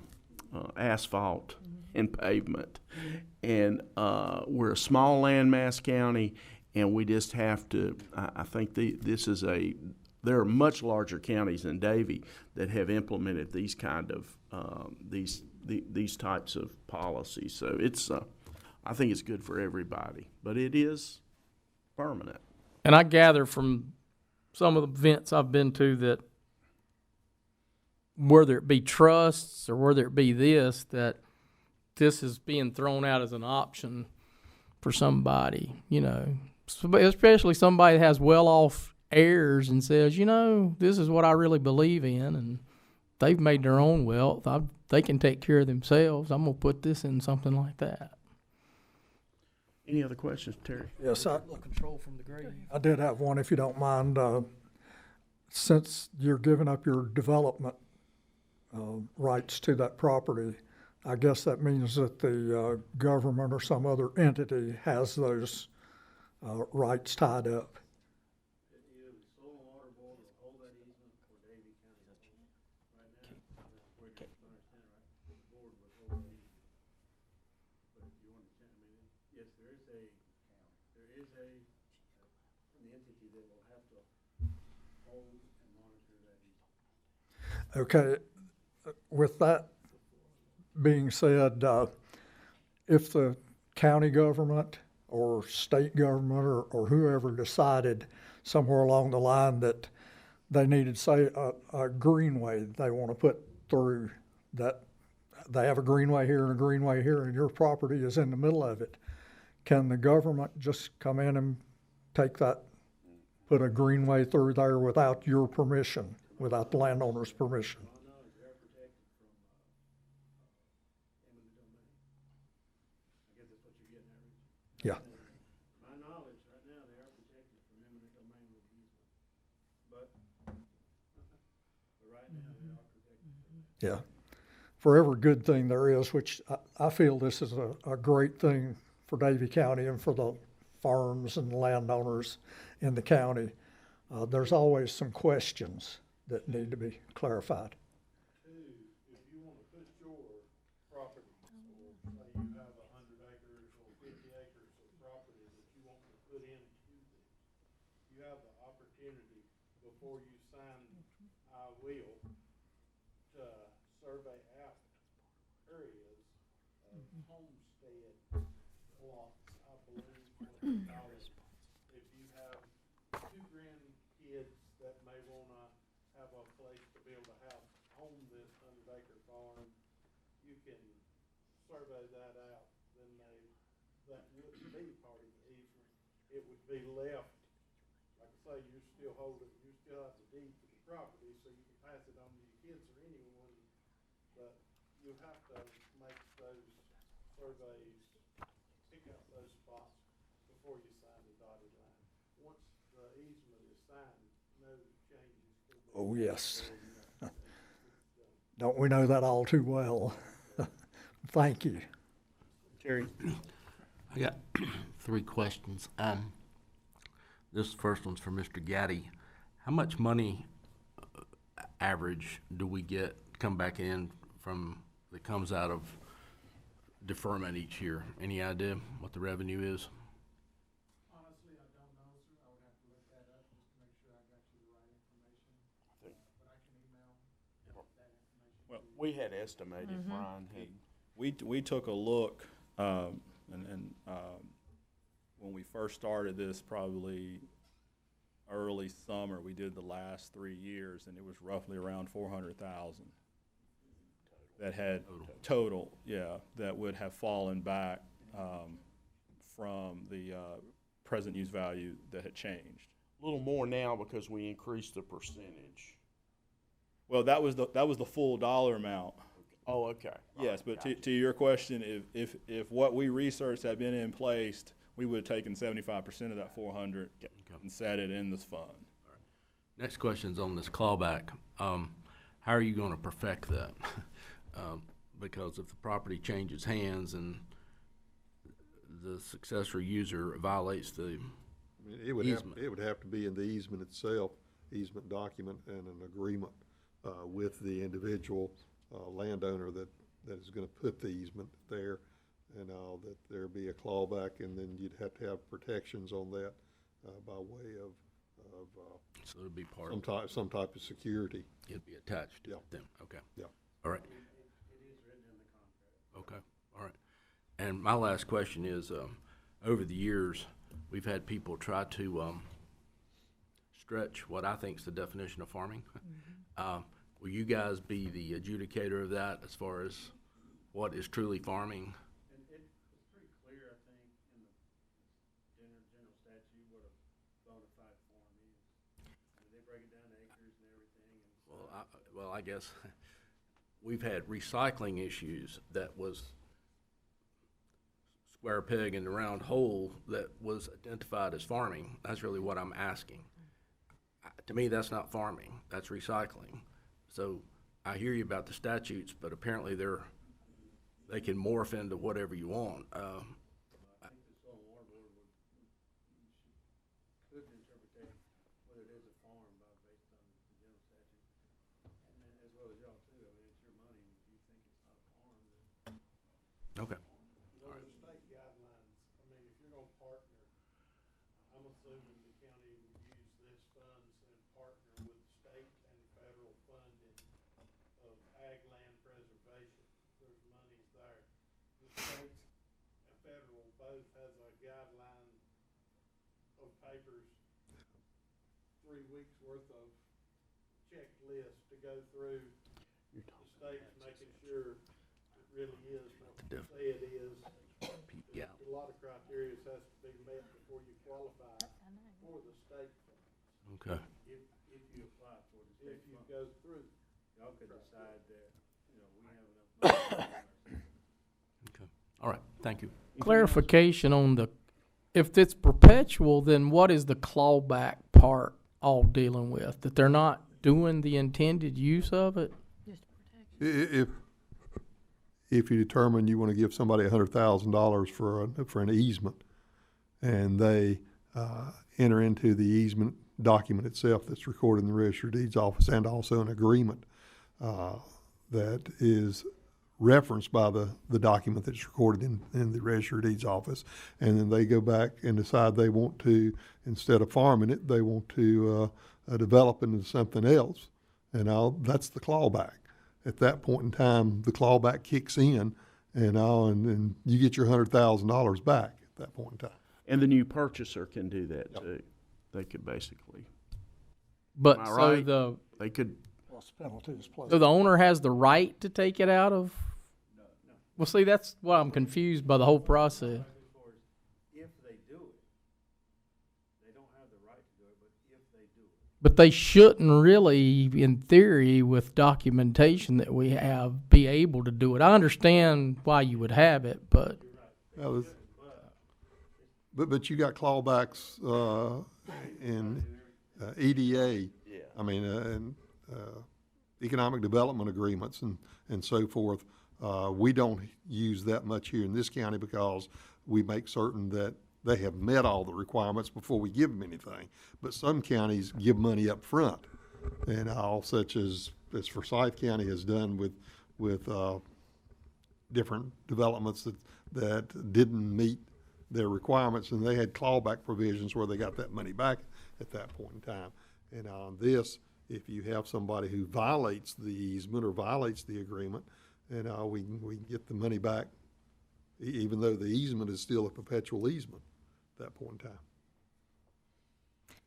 asphalt and pavement. And we're a small landmass county, and we just have to, I think there are much larger counties than Davie that have implemented these kind of, these types of policies. So it's, I think it's good for everybody, but it is permanent. And I gather from some of the events I've been to that whether it be trusts or whether it be that this is being thrown out as an option for somebody, especially somebody that has well-off heirs and says, this is what I really believe in, and they've made their own wealth. They can take care of themselves. I'm going to put this in something like that. Any other questions, Terry? Yes, Control from the grave. I did have one, if you don't mind. since you're giving up your development rights to that property, I guess that means that the government or some other entity has those rights tied up. Okay, with that being said, if the county government or state government or whoever decided somewhere along the line that they needed, say, a greenway they want to put through, that they have a greenway here and a greenway here and your property is in the middle of it, can the government just come in and take that, put a greenway through there without your permission, without the landowner's permission? Yeah. My knowledge, right now, they are protected from eminent domain with easement, but right now, they are protected. Yeah. For every good thing there is, which I feel this is a great thing for Davie County and for the farms and landowners in the county, there's always some questions that need to be clarified. Two, if you want to put your property, or say you have 100 acres or 50 acres of property that you want to put into this, you have the opportunity before you sign I will to survey out areas of homestead plots, I believe, what they call it. If you have 2 grandkids that may wanna have a place to build a house on this 100-acre farm, you can survey that out, then that wouldn't be part of the easement. It would be left, like I say, you still hold it, you still have the deed to the property, so you can pass it on to your kids or anyone, but you have to make those surveys, pick out those spots before you sign the dotted line. Once the easement is signed, no changes can be. Oh, yes. Don't we know that all too well? Thank you. Terry? I got 3 questions. This first one's for Mr. Gaddy. How much money average do we get come back in from that comes out of deferment each year? Any idea what the revenue is? Honestly, I don't know, sir. I would have to look that up just to make sure I got you the right information. But I can email that information. Well, We had estimated, Brian had. we took a look, when we first started this, probably early summer, we did the last 3 years, and it was roughly around 400,000 that had total, yeah, that would have fallen back from the present use value that had changed. A little more now because we increased the percentage. Well, that was the full dollar amount. Oh, okay. Yes, but to your question, if what we researched had been in place, we would have taken 75% of that 400 and set it in this fund. Next question's on this clawback. How are you going to perfect that? Because if the property changes hands and the successor user violates the It would easement. it would have to be in the easement itself, easement document and an agreement with the individual landowner that is gonna put the easement there, and that there be a clawback, and then you'd have to have protections on that by way of So it'd be part some type of security. it'd be attached to Yeah. them. Okay. Yeah. All right. Okay. All right. And my last question is, over the years, we've had people try to stretch what I think is the definition of farming. Will you guys be the adjudicator of that as far as what is truly farming? And it's pretty clear, I think, in the general statute what a bona fide farm is. I mean, they break it down to acres and everything, and so. Well, I guess we've had recycling issues that was square peg in the round hole that was identified as farming. That's really what I'm asking. To me, that's not farming, that's recycling. So I hear you about the statutes, but apparently they can morph into whatever you want. Okay. I'm assuming the county would use this funds and partner with state and federal funding of ag land preservation. There's monies there. The state and federal both has a guideline of papers, 3 weeks worth of checklist to go through. The state's making sure it really is what they say it is. Yeah. A lot of criteria has to be met before you qualify for the state funds. Okay. If you apply for the state funds. If you go through. Y'all could decide that, we have enough. Okay. All right, thank you. Clarification on if it's perpetual, then what is the clawback part all dealing with? That they're not doing the intended use of it? If you determine you want to give somebody $100,000 for an easement, and they enter into the easement document itself that's recorded in the Registry of Deeds office, and also an agreement that is referenced by the document that's recorded in the Registry of Deeds office, and then they go back and decide they want to, instead of farming it, they want to develop into something else, and that's the clawback. At that point in time, the clawback kicks in, and you get your $100,000 back at that point in time. And the new purchaser can do that too. They could basically. But Am I so right? They could. Plus penalties, plus. So the owner has the right to take it out of? No. Well, see, that's why I'm confused by the whole process. If they do it, they don't have the right to do it, but if they do it. But they shouldn't really, in theory, with documentation that we have, be able to do it. I understand why you would have it, but But you got clawbacks in EDA. Yeah. I mean, and economic development agreements and so forth. We don't use that much here in this county because we make certain that they have met all the requirements before we give them anything. But some counties give money up front, and all such as Forsyth County has done with different developments that didn't meet their requirements, and they had clawback provisions where they got that money back at that point in time. And on this, if you have somebody who violates the easement or violates the agreement, and we can get the money back, even though the easement is still a perpetual easement at that point in time.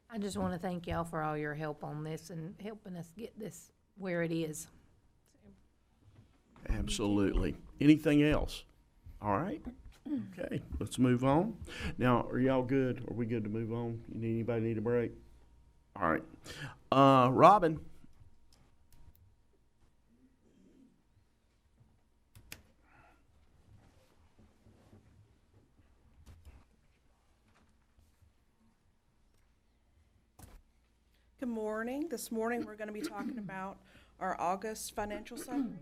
I just want to thank y'all for all your help on this and helping us get this where it is. Absolutely. Anything else? All right. Okay, let's move on. Now, are y'all good? Are we good to move on? Anybody need a break? All right. Robin. Good morning. This morning, we're going to be talking about our August financial summary.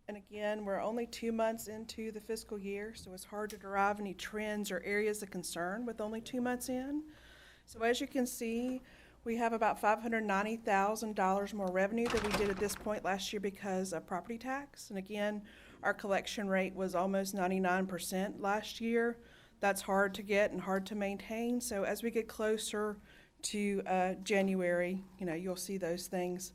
And again, we're only 2 months into the fiscal year, so it's hard to derive any trends or areas of concern with only 2 months in. So as you can see, we have about $590,000 more revenue than we did at this point last year because of property tax. And again, our collection rate was almost 99% last year. That's hard to get and hard to maintain. So as we get closer to January, you'll see those things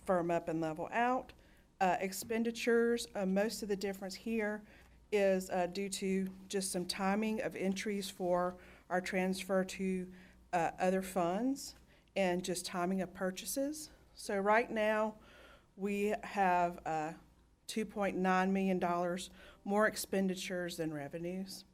firm up and level out. Expenditures, most of the difference here is due to just some timing of entries for our transfer to other funds and just timing of purchases. So right now, we have $2.9 million more expenditures than revenues.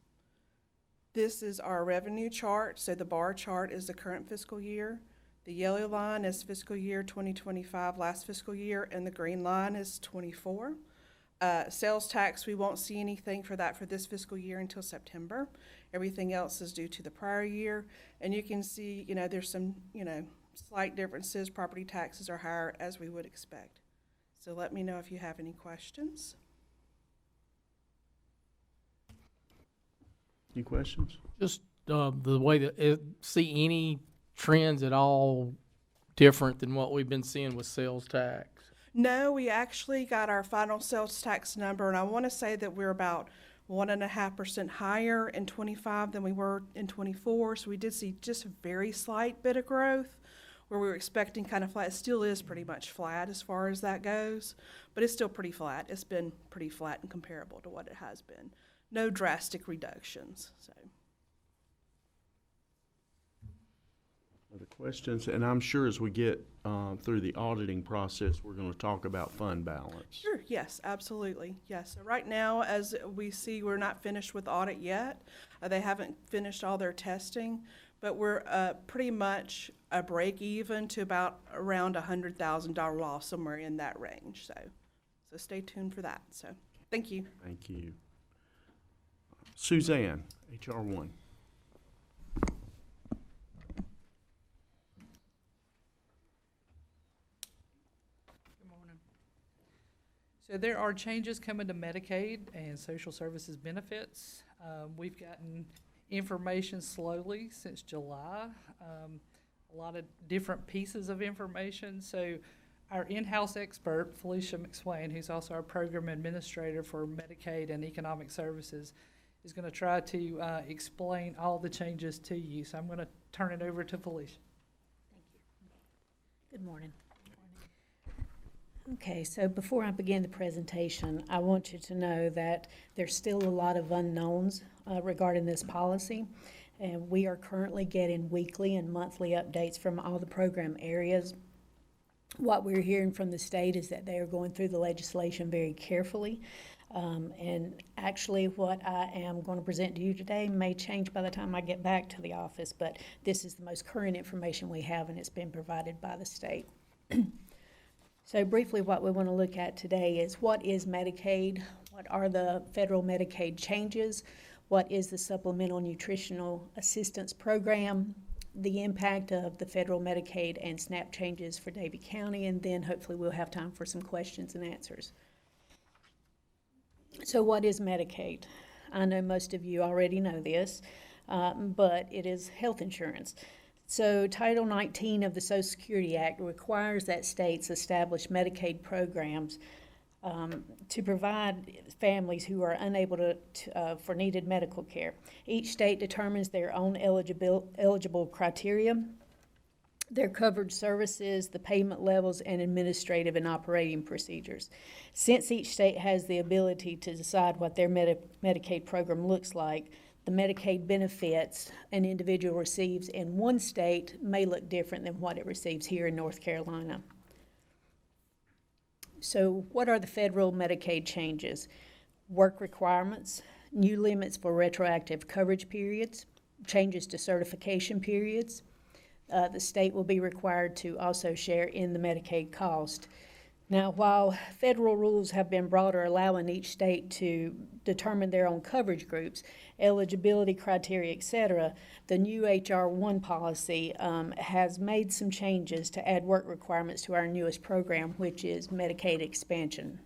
This is our revenue chart. So the bar chart is the current fiscal year. The yellow line is fiscal year 2025, last fiscal year, and the green line is 24. Sales tax, we won't see anything for that for this fiscal year until September. Everything else is due to the prior year. And you can see, there's some, slight differences. Property taxes are higher as we would expect. So let me know if you have any questions. Any questions? Just the way that see any trends at all different than what we've been seeing with sales tax? No, we actually got our final sales tax number, and I want to say that we're about 1.5% higher in 25 than we were in 24. So we did see just a very slight bit of growth where we were expecting kind of flat. It still is pretty much flat as far as that goes, but it's still pretty flat. It's been pretty flat and comparable to what it has been. No drastic reductions. So. Other questions? And I'm sure as we get through the auditing process, we're going to talk about fund balance. Sure, yes, absolutely, yes. So right now, as we see, we're not finished with audit yet. They haven't finished all their testing, but we're pretty much a break even to about around $100,000 loss, somewhere in that range. So stay tuned for that. So thank you. Thank you. Suzanne, HR 1. So there are changes coming to Medicaid and social services benefits. We've gotten information slowly since July, a lot of different pieces of information. So our in-house expert, Felicia McSwain, who's also our program administrator for Medicaid and economic services, is going to try to explain all the changes to you. So I'm going to turn it over to Felicia. Thank you. Good morning. Okay, so before I begin the presentation, I want you to know that there's still a lot of unknowns regarding this policy, and we are currently getting weekly and monthly updates from all the program areas. What we're hearing from the state is that they are going through the legislation very carefully, and actually what I am going to present to you today may change by the time I get back to the office, but this is the most current information we have, and it's been provided by the state. So briefly, what we want to look at today is what is Medicaid, what are the federal Medicaid changes, what is the Supplemental Nutritional Assistance Program, the impact of the federal Medicaid and SNAP changes for Davie County, and then hopefully we'll have time for some questions and answers. So what is Medicaid? I know most of you already know this, but it is health insurance. So Title 19 of the Social Security Act requires that states establish Medicaid programs to provide families who are unable for needed medical care. Each state determines their own eligible criteria, their covered services, the payment levels, and administrative and operating procedures. Since each state has the ability to decide what their Medicaid program looks like, the Medicaid benefits an individual receives in one state may look different than what it receives here in North Carolina. So what are the federal Medicaid changes? Work requirements, new limits for retroactive coverage periods, changes to certification periods. The state will be required to also share in the Medicaid cost. Now, while federal rules have been broader, allowing each state to determine their own coverage groups, eligibility criteria, etc., the new HR 1 policy has made some changes to add work requirements to our newest program, which is Medicaid expansion.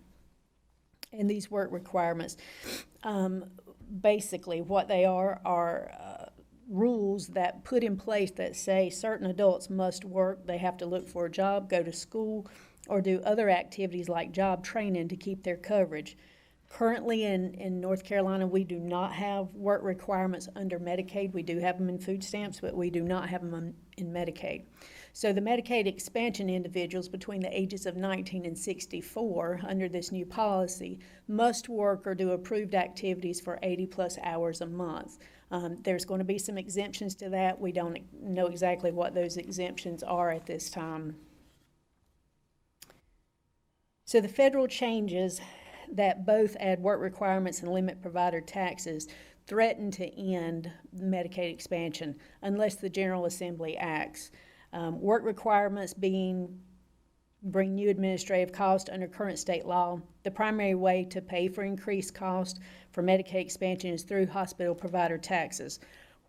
And these work requirements, basically what they are rules that put in place that say certain adults must work, they have to look for a job, go to school, or do other activities like job training to keep their coverage. Currently in North Carolina, we do not have work requirements under Medicaid. We do have them in food stamps, but we do not have them in Medicaid. So the Medicaid expansion individuals between the ages of 19 and 64 under this new policy must work or do approved activities for 80 plus hours a month. There's going to be some exemptions to that. We don't know exactly what those exemptions are at this time. So the federal changes that both add work requirements and limit provider taxes threaten to end Medicaid expansion unless the General Assembly acts. Work requirements bring new administrative costs under current state law. The primary way to pay for increased cost for Medicaid expansion is through hospital provider taxes.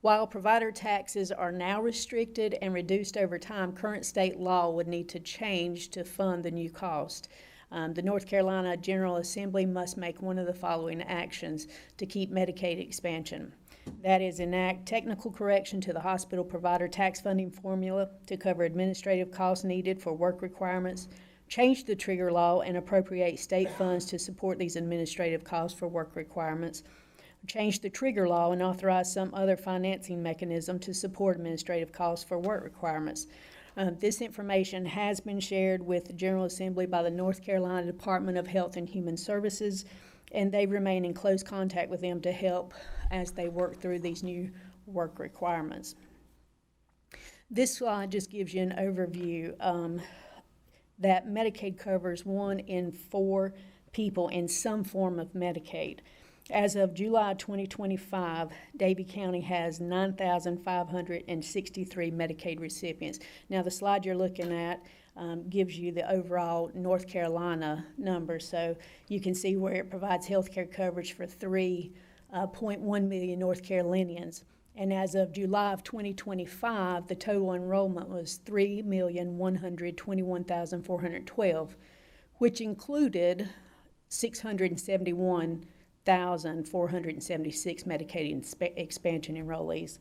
While provider taxes are now restricted and reduced over time, current state law would need to change to fund the new cost. The North Carolina General Assembly must make one of the following actions to keep Medicaid expansion. That is, enact technical correction to the hospital provider tax funding formula to cover administrative costs needed for work requirements, change the trigger law and appropriate state funds to support these administrative costs for work requirements, change the trigger law and authorize some other financing mechanism to support administrative costs for work requirements. This information has been shared with the General Assembly by the North Carolina Department of Health and Human Services, and they remain in close contact with them to help as they work through these new work requirements. This slide just gives you an overview that Medicaid covers 1 in 4 people in some form of Medicaid. As of July 2025, Davie County has 9,563 Medicaid recipients. Now, the slide you're looking at gives you the overall North Carolina number, so you can see where it provides health care coverage for 3.1 million North Carolinians. And as of July of 2025, the total enrollment was 3,121,412, which included 671,476 Medicaid expansion enrollees.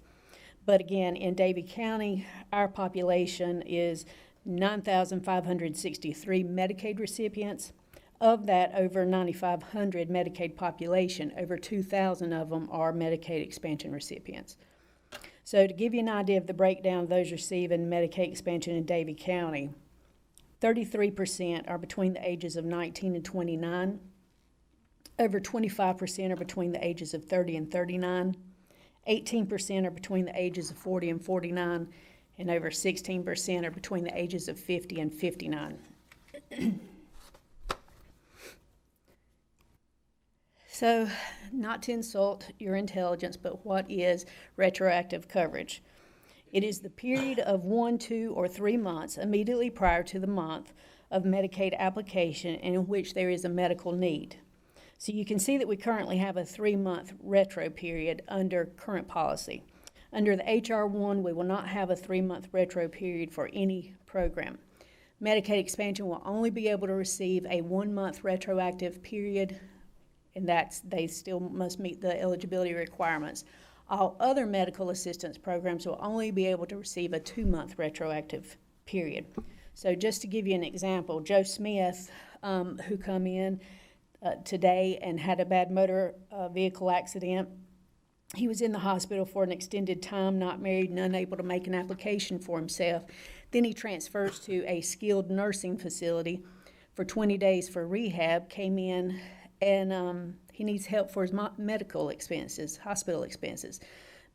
But again, in Davie County, our population is 9,563 Medicaid recipients. Of that, over 9,500 Medicaid population, over 2,000 of them are Medicaid expansion recipients. So to give you an idea of the breakdown of those receiving Medicaid expansion in Davie County, 33% are between the ages of 19 and 29. Over 25% are between the ages of 30 and 39. 18% are between the ages of 40 and 49. And over 16% are between the ages of 50 and 59. So, not to insult your intelligence, but what is retroactive coverage? It is the period of 1, 2, or 3 months immediately prior to the month of Medicaid application in which there is a medical need. So you can see that we currently have a 3-month retro period under current policy. Under the H.R. 1, we will not have a 3-month retro period for any program. Medicaid expansion will only be able to receive a 1-month retroactive period, and they still must meet the eligibility requirements. All other medical assistance programs will only be able to receive a 2-month retroactive period. So just to give you an example, Joe Smith, who come in today and had a bad motor vehicle accident, he was in the hospital for an extended time, not married and unable to make an application for himself. Then he transfers to a skilled nursing facility for 20 days for rehab, came in, and he needs help for his medical expenses, hospital expenses.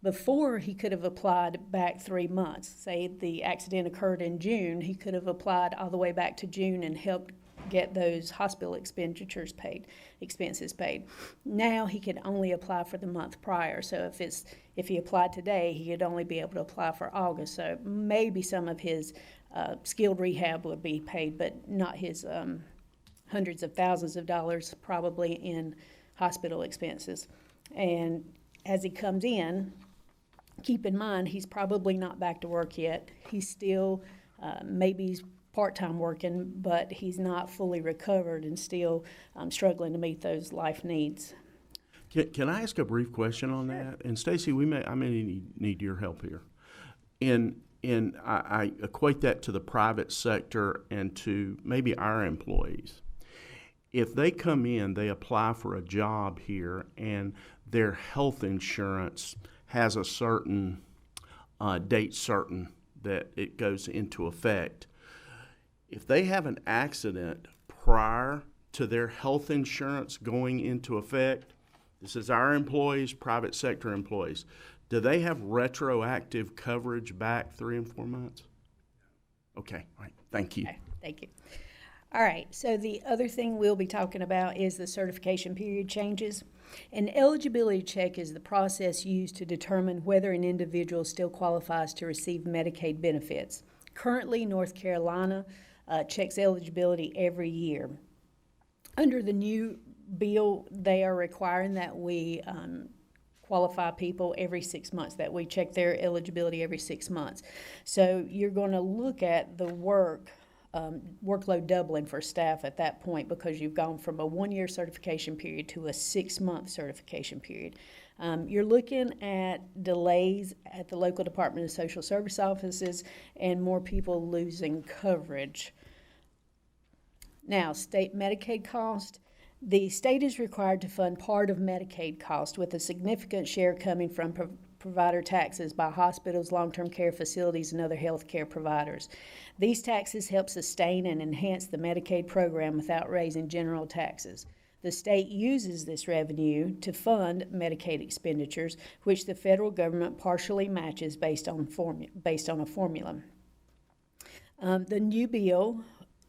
Before he could have applied back 3 months, say the accident occurred in June, he could have applied all the way back to June and helped get those hospital expenses paid. Now he could only apply for the month prior. So if he applied today, he could only be able to apply for August. So maybe some of his skilled rehab would be paid, but not his hundreds of thousands of dollars probably in hospital expenses. And as he comes in, keep in mind he's probably not back to work yet. He's still maybe he's part-time working, but he's not fully recovered and still struggling to meet those life needs. Can I ask a brief question on that? And Stacy, I may need your help here. And I equate that to the private sector and to maybe our employees. If they come in, they apply for a job here, and their health insurance has a certain date certain that it goes into effect. If they have an accident prior to their health insurance going into effect, this is our employees, private sector employees, do they have retroactive coverage back 3 and 4 months? Okay, all right, thank you. Okay, thank you. All right, so the other thing we'll be talking about is the certification period changes. An eligibility check is the process used to determine whether an individual still qualifies to receive Medicaid benefits. Currently, North Carolina checks eligibility every year. Under the new bill, they are requiring that we qualify people every 6 months, that we check their eligibility every 6 months. So you're going to look at the workload doubling for staff at that point, because you've gone from a 1-year certification period to a 6-month certification period. You're looking at delays at the local Department of Social Service offices and more people losing coverage. Now, state Medicaid cost. The state is required to fund part of Medicaid cost, with a significant share coming from provider taxes by hospitals, long-term care facilities, and other health care providers. These taxes help sustain and enhance the Medicaid program without raising general taxes. The state uses this revenue to fund Medicaid expenditures, which the federal government partially matches based on a formula. The new bill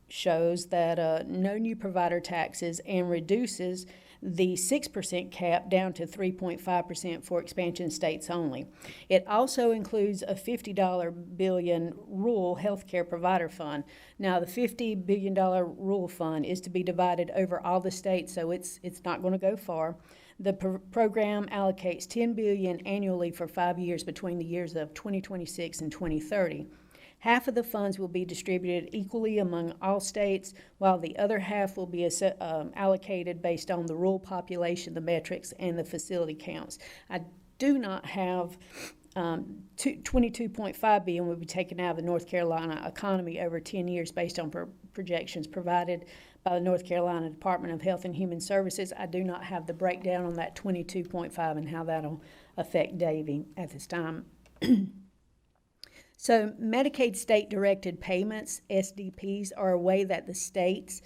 shows that no new provider taxes and reduces the 6% cap down to 3.5% for expansion states only. It also includes a $50 billion rural healthcare provider fund. Now, the $50 billion rural fund is to be divided over all the states, so it's not going to go far. The program allocates $10 billion annually for 5 years between the years of 2026 and 2030. Half of the funds will be distributed equally among all states, while the other half will be allocated based on the rural population, the metrics, and the facility counts. I do not have $22.5 billion will be taken out of the North Carolina economy over 10 years based on projections provided by the North Carolina Department of Health and Human Services. I do not have the breakdown on that 22.5 and how that'll affect Davie at this time. So Medicaid state-directed payments, SDPs, are a way that the states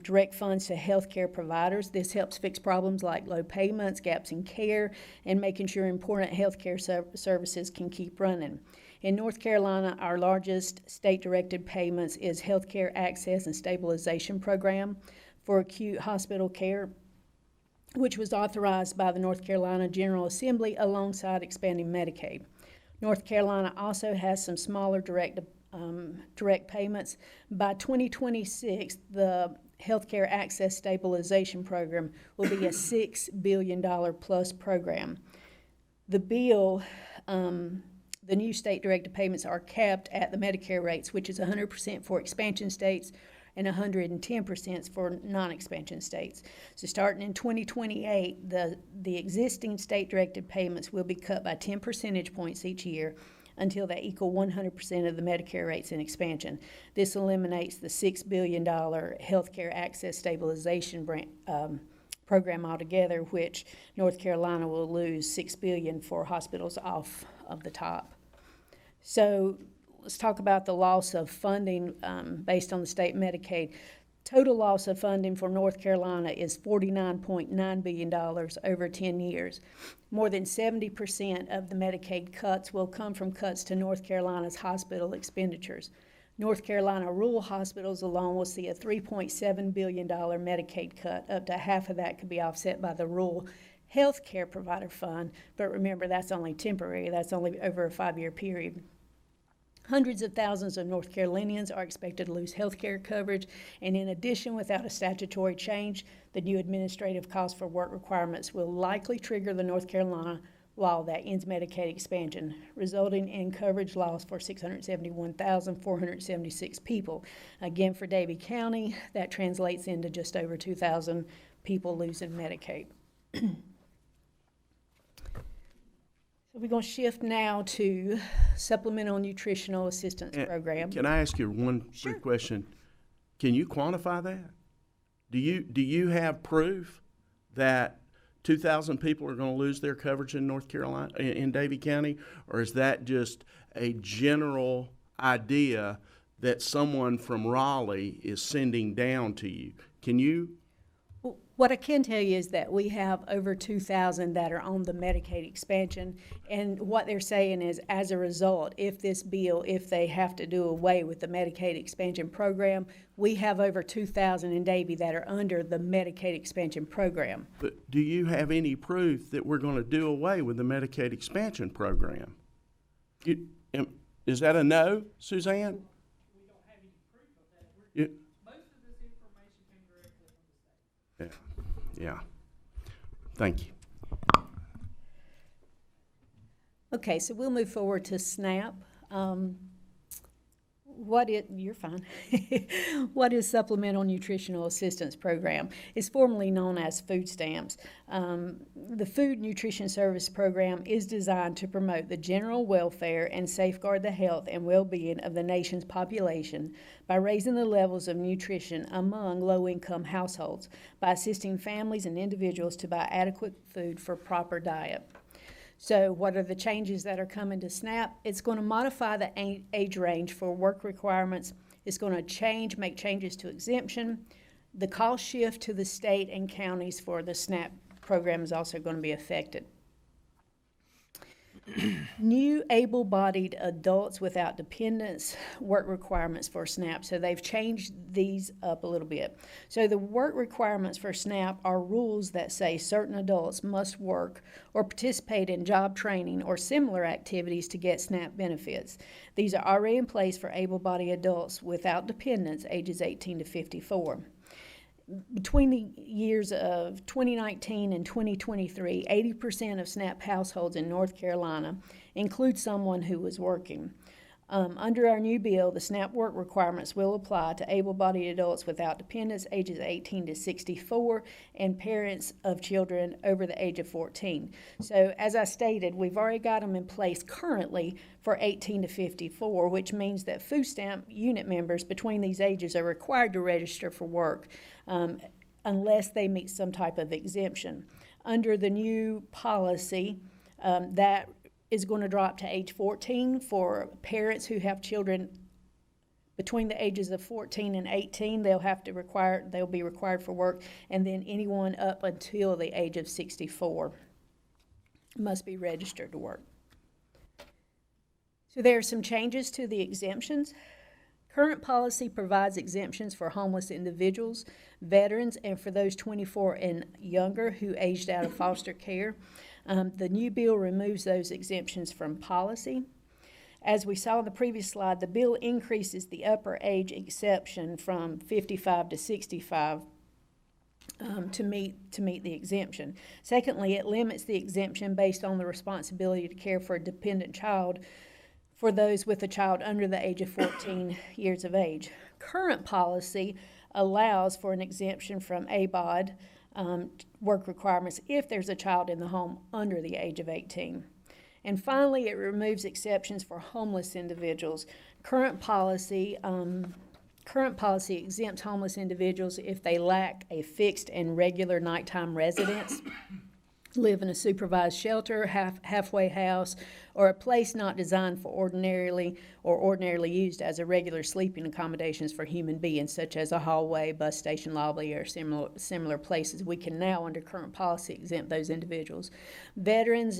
direct funds to healthcare providers. This helps fix problems like low payments, gaps in care, and making sure important healthcare services can keep running. In North Carolina, our largest state-directed payments is Healthcare Access and Stabilization Program for acute hospital care, which was authorized by the North Carolina General Assembly alongside expanding Medicaid. North Carolina also has some smaller direct payments. By 2026, the Healthcare Access Stabilization Program will be a $6 billion plus program. The bill, the new state-directed payments are capped at the Medicare rates, which is 100% for expansion states and 110% for non-expansion states. So starting in 2028, the existing state-directed payments will be cut by 10 percentage points each year until they equal 100% of the Medicare rates in expansion. This eliminates the $6 billion Healthcare Access Stabilization program altogether, which North Carolina will lose $6 billion for hospitals off of the top. So let's talk about the loss of funding based on the state Medicaid. Total loss of funding for North Carolina is $49.9 billion over 10 years. More than 70% of the Medicaid cuts will come from cuts to North Carolina's hospital expenditures. North Carolina rural hospitals alone will see a $3.7 billion Medicaid cut. Up to half of that could be offset by the rural health care provider fund, but remember, that's only temporary. That's only over a 5-year period. Hundreds of thousands of North Carolinians are expected to lose health care coverage, and in addition, without a statutory change, the new administrative cost for work requirements will likely trigger the North Carolina law that ends Medicaid expansion, resulting in coverage loss for 671,476 people. Again, for Davie County, that translates into just over 2,000 people losing Medicaid. So we're going to shift now to Supplemental Nutritional Assistance Program. Can I ask you one quick question? Can you quantify that? Do you have proof that 2,000 people are going to lose their coverage in North Carolina, in Davie County, or is that just a general idea that someone from Raleigh is sending down to you? Can you? What I can tell you is that we have over 2,000 that are on the Medicaid expansion, and what they're saying is, as a result, if they have to do away with the Medicaid expansion program, we have over 2,000 in Davie that are under the Medicaid expansion program. But do you have any proof that we're going to do away with the Medicaid expansion program? Is that a no, Suzanne? We don't have any proof of that. Most of this information came directly from the state. Yeah. Thank you. Okay, so we'll move forward to SNAP. You're fine. What is Supplemental Nutritional Assistance Program? It's formerly known as food stamps. The Food Nutrition Service Program is designed to promote the general welfare and safeguard the health and well-being of the nation's population by raising the levels of nutrition among low-income households, by assisting families and individuals to buy adequate food for proper diet. So what are the changes that are coming to SNAP? It's going to modify the age range for work requirements. It's going to make changes to exemption. The cost shift to the state and counties for the SNAP program is also going to be affected. New able-bodied adults without dependents work requirements for SNAP. So they've changed these up a little bit. So the work requirements for SNAP are rules that say certain adults must work or participate in job training or similar activities to get SNAP benefits. These are already in place for able-bodied adults without dependents ages 18 to 54. Between the years of 2019 and 2023, 80% of SNAP households in North Carolina include someone who was working. Under our new bill, the SNAP work requirements will apply to able-bodied adults without dependents ages 18 to 64 and parents of children over the age of 14. So as I stated, we've already got them in place currently for 18 to 54, which means that food stamp unit members between these ages are required to register for work unless they meet some type of exemption. Under the new policy, that is going to drop to age 14 for parents who have children between the ages of 14 and 18. They'll be required for work, and then anyone up until the age of 64 must be registered to work. So there are some changes to the exemptions. Current policy provides exemptions for homeless individuals, veterans, and for those 24 and younger who aged out of foster care. The new bill removes those exemptions from policy. As we saw in the previous slide, the bill increases the upper age exception from 55 to 65 to meet the exemption. Secondly, it limits the exemption based on the responsibility to care for a dependent child for those with a child under the age of 14 years of age. Current policy allows for an exemption from ABOD work requirements if there's a child in the home under the age of 18. And finally, it removes exceptions for homeless individuals. Current policy exempts homeless individuals if they lack a fixed and regular nighttime residence, live in a supervised shelter, halfway house, or a place not designed for ordinarily used as a regular sleeping accommodations for human beings, such as a hallway, bus station lobby, or similar places. We can now, under current policy, exempt those individuals. Veterans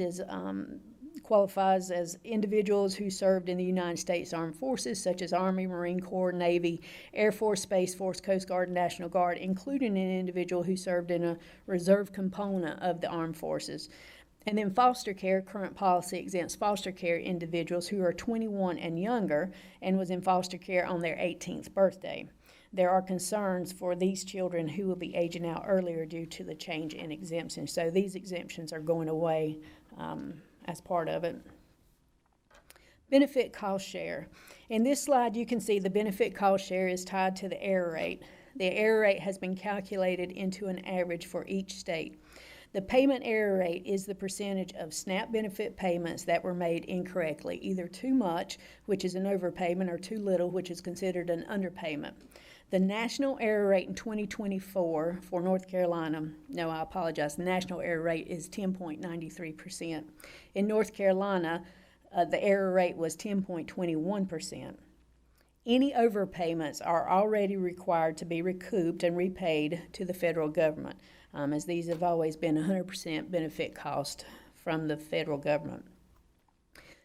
qualifies as individuals who served in the United States Armed Forces, such as Army, Marine Corps, Navy, Air Force, Space Force, Coast Guard, and National Guard, including an individual who served in a reserve component of the Armed Forces. And then foster care, current policy exempts foster care individuals who are 21 and younger and was in foster care on their 18th birthday. There are concerns for these children who will be aging out earlier due to the change in exemptions. So these exemptions are going away as part of it. Benefit cost share. In this slide, you can see the benefit cost share is tied to the error rate. The error rate has been calculated into an average for each state. The payment error rate is the percentage of SNAP benefit payments that were made incorrectly, either too much, which is an overpayment, or too little, which is considered an underpayment. The national error rate in 2024 for North Carolina, no, I apologize, the national error rate is 10.93%. In North Carolina, the error rate was 10.21%. Any overpayments are already required to be recouped and repaid to the federal government, as these have always been 100% benefit cost from the federal government.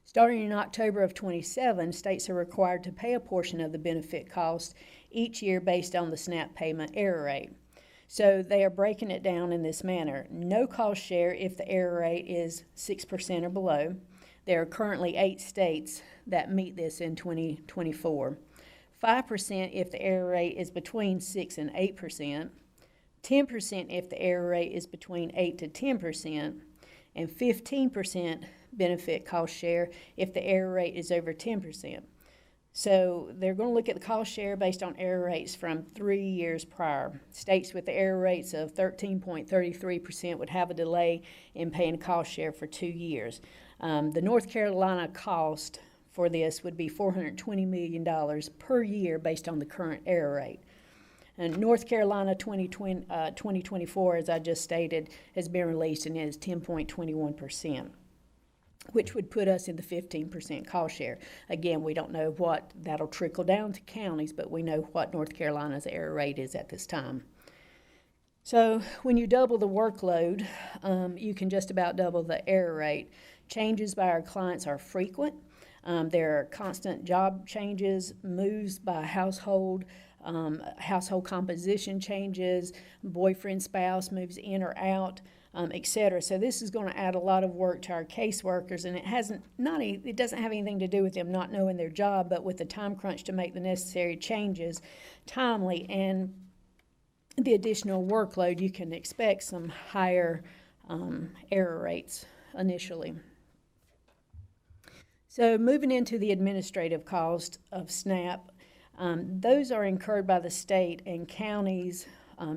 Starting in October of 27, states are required to pay a portion of the benefit cost each year based on the SNAP payment error rate. So they are breaking it down in this manner. No cost share if the error rate is 6% or below. There are currently 8 states that meet this in 2024. 5% if the error rate is between 6 and 8%. 10% if the error rate is between 8 to 10%. And 15% benefit cost share if the error rate is over 10%. So they're going to look at the cost share based on error rates from 3 years prior. States with the error rates of 13.33% would have a delay in paying cost share for 2 years. The North Carolina cost for this would be $420 million per year based on the current error rate. And North Carolina 2024, as I just stated, has been released and is 10.21%. which would put us in the 15% cost share. Again, we don't know what that'll trickle down to counties, but we know what North Carolina's error rate is at this time. So when you double the workload, you can just about double the error rate. Changes by our clients are frequent. There are constant job changes, moves by household, household composition changes, boyfriend, spouse moves in or out, et cetera. So this is going to add a lot of work to our caseworkers, and it doesn't have anything to do with them not knowing their job, but with the time crunch to make the necessary changes timely and the additional workload, you can expect some higher error rates initially. So moving into the administrative cost of SNAP, those are incurred by the state and counties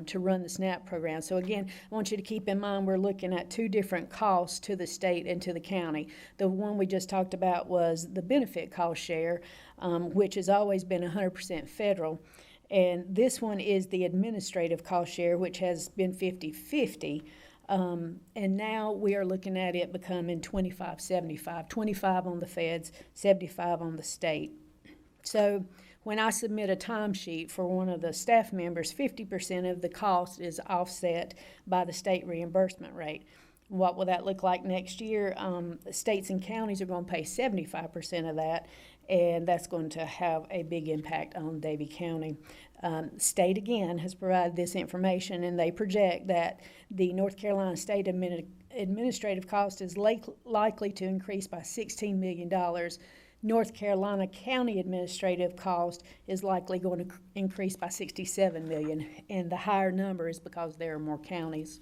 to run the SNAP program. So again, I want you to keep in mind we're looking at two different costs to the state and to the county. The one we just talked about was the benefit cost share, which has always been 100% federal. And this one is the administrative cost share, which has been 50-50. And now we are looking at it becoming 25-75, 25 on the feds, 75 on the state. So when I submit a timesheet for one of the staff members, 50% of the cost is offset by the state reimbursement rate. What will that look like next year? States and counties are going to pay 75% of that, and that's going to have a big impact on Davie County. State, again, has provided this information, and they project that the North Carolina State administrative cost is likely to increase by $16 million. North Carolina County administrative cost is likely going to increase by $67 million, and the higher number is because there are more counties.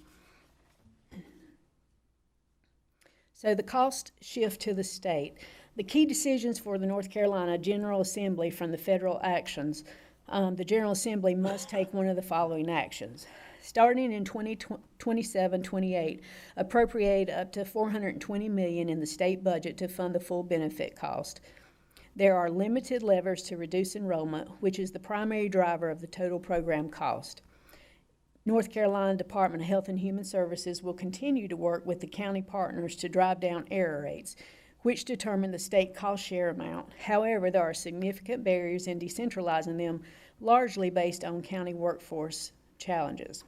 So the cost shift to the state. The key decisions for the North Carolina General Assembly from the federal actions, the General Assembly must take one of the following actions. Starting in 2027-28, appropriate up to $420 million in the state budget to fund the full benefit cost. There are limited levers to reduce enrollment, which is the primary driver of the total program cost. North Carolina Department of Health and Human Services will continue to work with the county partners to drive down error rates, which determine the state cost share amount. However, there are significant barriers in decentralizing them, largely based on county workforce challenges.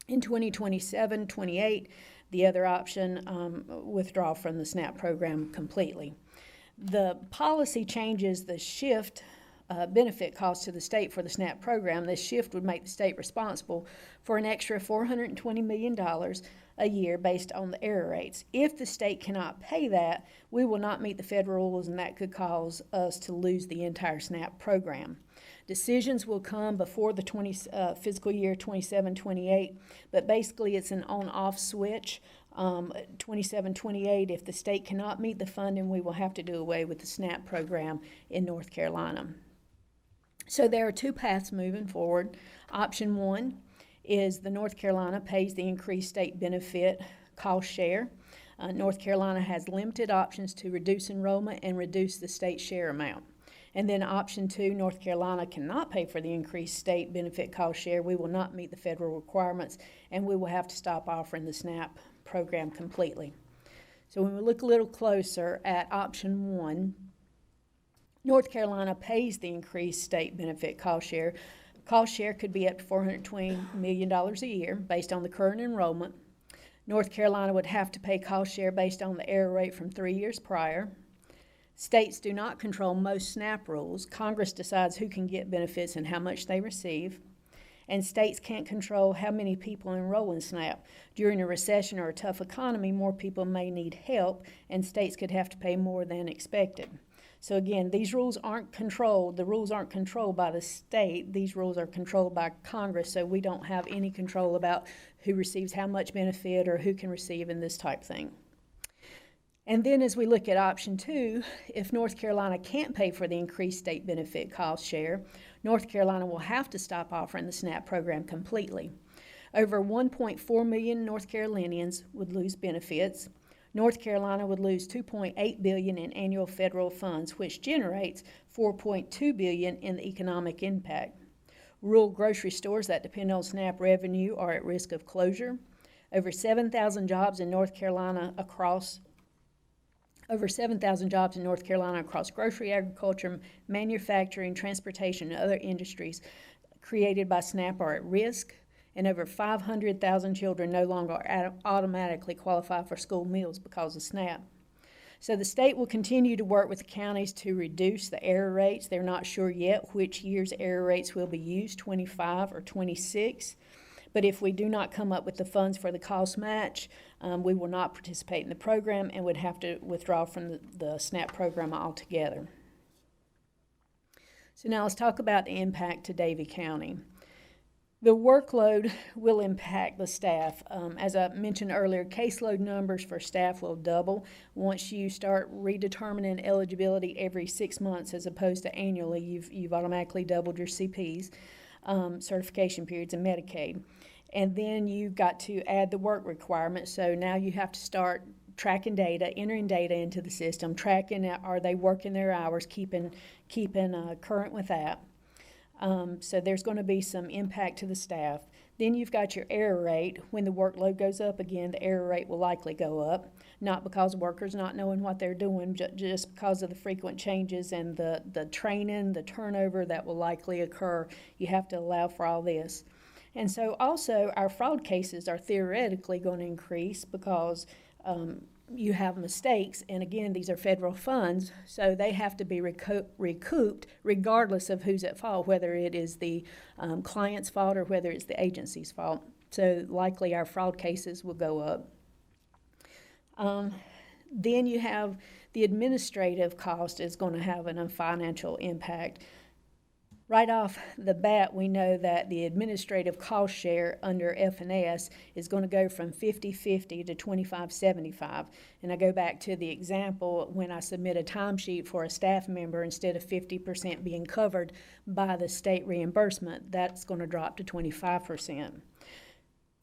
In 2027-28, the other option, withdraw from the SNAP program completely. The policy changes the shift benefit cost to the state for the SNAP program. This shift would make the state responsible for an extra $420 million a year based on the error rates. If the state cannot pay that, we will not meet the federal rules, and that could cause us to lose the entire SNAP program. Decisions will come before the fiscal year 27-28, but basically it's an on-off switch. 27-28, if the state cannot meet the funding, we will have to do away with the SNAP program in North Carolina. So there are two paths moving forward. Option one is the North Carolina pays the increased state benefit cost share. North Carolina has limited options to reduce enrollment and reduce the state share amount. And then option two, North Carolina cannot pay for the increased state benefit cost share. We will not meet the federal requirements, and we will have to stop offering the SNAP program completely. So when we look a little closer at option one, North Carolina pays the increased state benefit cost share. Cost share could be up to $420 million a year based on the current enrollment. North Carolina would have to pay cost share based on the error rate from 3 years prior. States do not control most SNAP rules. Congress decides who can get benefits and how much they receive. And states can't control how many people enroll in SNAP. During a recession or a tough economy, more people may need help, and states could have to pay more than expected. So again, these rules aren't controlled. The rules aren't controlled by the state. These rules are controlled by Congress, so we don't have any control about who receives how much benefit or who can receive and this type thing. And then as we look at option 2, if North Carolina can't pay for the increased state benefit cost share, North Carolina will have to stop offering the SNAP program completely. Over 1.4 million North Carolinians would lose benefits. North Carolina would lose $2.8 billion in annual federal funds, which generates $4.2 billion in the economic impact. Rural grocery stores that depend on SNAP revenue are at risk of closure. Over 7,000 jobs in North Carolina across grocery, agriculture, manufacturing, transportation, and other industries created by SNAP are at risk, and over 500,000 children no longer automatically qualify for school meals because of SNAP. So the state will continue to work with the counties to reduce the error rates. They're not sure yet which year's error rates will be used, 25 or 26. But if we do not come up with the funds for the cost match, we will not participate in the program and would have to withdraw from the SNAP program altogether. So now let's talk about the impact to Davie County. The workload will impact the staff. As I mentioned earlier, caseload numbers for staff will double once you start redetermining eligibility every 6 months as opposed to annually. You've automatically doubled your CPs, certification periods, and Medicaid. And then you've got to add the work requirements. So now you have to start tracking data, entering data into the system, tracking are they working their hours, keeping current with that. So there's going to be some impact to the staff. Then you've got your error rate. When the workload goes up again, the error rate will likely go up, not because workers not knowing what they're doing, just because of the frequent changes and the training, the turnover that will likely occur. You have to allow for all this. And so also our fraud cases are theoretically going to increase because you have mistakes, and again, these are federal funds, so they have to be recouped regardless of who's at fault, whether it is the client's fault or whether it's the agency's fault. So likely our fraud cases will go up. Then you have the administrative cost is going to have a financial impact. Right off the bat, we know that the administrative cost share under F&S is going to go from 50-50 to 25-75. And I go back to the example when I submit a timesheet for a staff member, instead of 50% being covered by the state reimbursement, that's going to drop to 25%.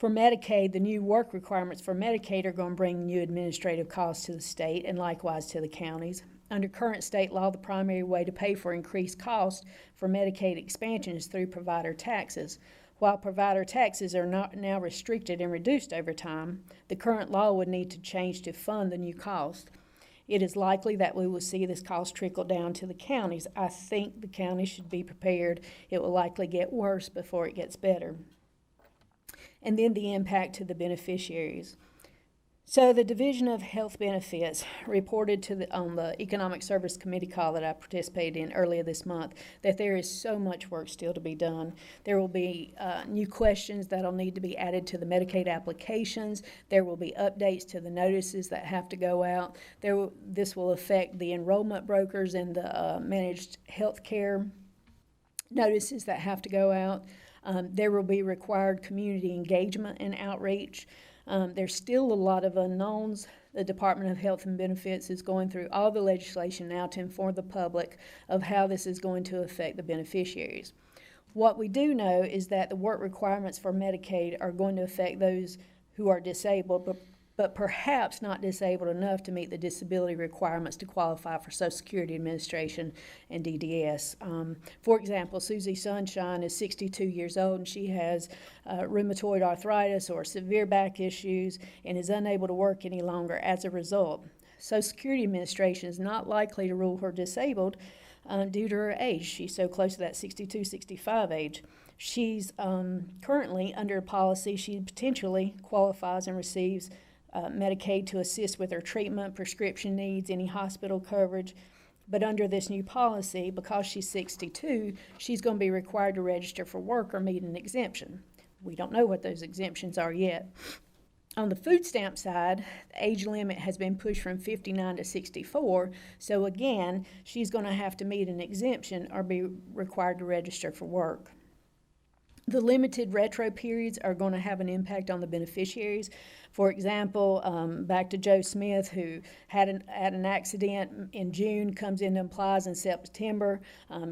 For Medicaid, the new work requirements for Medicaid are going to bring new administrative costs to the state and likewise to the counties. Under current state law, the primary way to pay for increased costs for Medicaid expansion is through provider taxes. While provider taxes are not now restricted and reduced over time, the current law would need to change to fund the new cost. It is likely that we will see this cost trickle down to the counties. I think the counties should be prepared. It will likely get worse before it gets better. And then the impact to the beneficiaries. So the Division of Health Benefits reported on the Economic Service Committee call that I participated in earlier this month that there is so much work still to be done. There will be new questions that will need to be added to the Medicaid applications. There will be updates to the notices that have to go out. This will affect the enrollment brokers and the managed health care notices that have to go out. There will be required community engagement and outreach. There's still a lot of unknowns. The Department of Health and Benefits is going through all the legislation now to inform the public of how this is going to affect the beneficiaries. What we do know is that the work requirements for Medicaid are going to affect those who are disabled, but perhaps not disabled enough to meet the disability requirements to qualify for Social Security Administration and DDS. For example, Susie Sunshine is 62 years old and she has rheumatoid arthritis or severe back issues and is unable to work any longer as a result. Social Security Administration is not likely to rule her disabled due to her age. She's so close to that 62, 65 age. She's currently under a policy. She potentially qualifies and receives Medicaid to assist with her treatment, prescription needs, any hospital coverage. But under this new policy, because she's 62, she's going to be required to register for work or meet an exemption. We don't know what those exemptions are yet. On the food stamp side, the age limit has been pushed from 59 to 64. So again, she's going to have to meet an exemption or be required to register for work. The limited retro periods are going to have an impact on the beneficiaries. For example, back to Joe Smith, who had an accident in June, comes in and applies in September.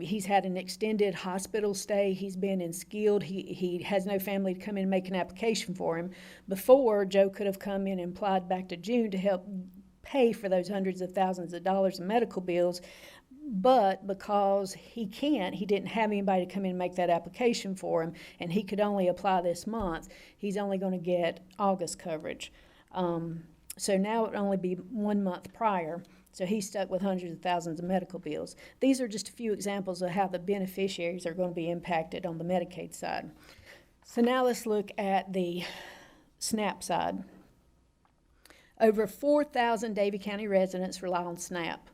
He's had an extended hospital stay. He's been in skilled. He has no family to come in and make an application for him. Before, Joe could have come in and applied back to June to help pay for those hundreds of thousands of dollars in medical bills. But because he didn't have anybody to come in and make that application for him, and he could only apply this month, he's only going to get August coverage. So now it would only be 1 month prior, so he's stuck with hundreds of thousands of medical bills. These are just a few examples of how the beneficiaries are going to be impacted on the Medicaid side. So now let's look at the SNAP side. Over 4,000 Davie County residents rely on SNAP.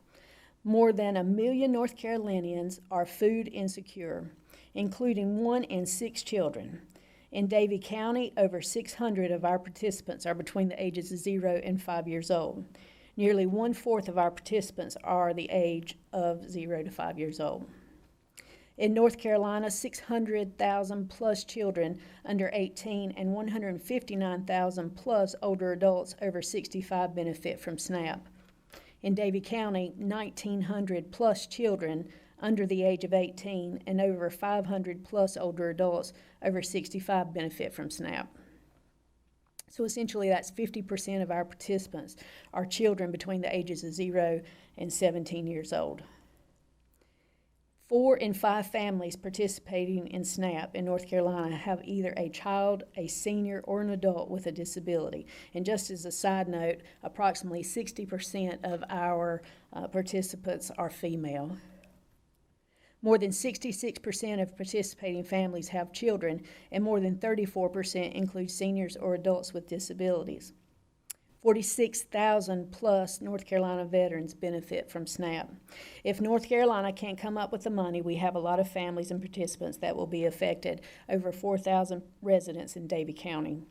More than 1 million North Carolinians are food insecure, including 1 in 6 children. In Davie County, over 600 of our participants are between the ages of 0 and 5 years old. Nearly 1/4 of our participants are the age of 0 to 5 years old. In North Carolina, 600,000 plus children under 18 and 159,000 plus older adults over 65 benefit from SNAP. In Davie County, 1,900 plus children under the age of 18 and over 500 plus older adults over 65 benefit from SNAP. So essentially that's 50% of our participants are children between the ages of 0 and 17 years old. 4 in 5 families participating in SNAP in North Carolina have either a child, a senior, or an adult with a disability. And just as a side note, approximately 60% of our participants are female. More than 66% of participating families have children, and more than 34% include seniors or adults with disabilities. 46,000 plus North Carolina veterans benefit from SNAP. If North Carolina can't come up with the money, we have a lot of families and participants that will be affected, over 4,000 residents in Davie County.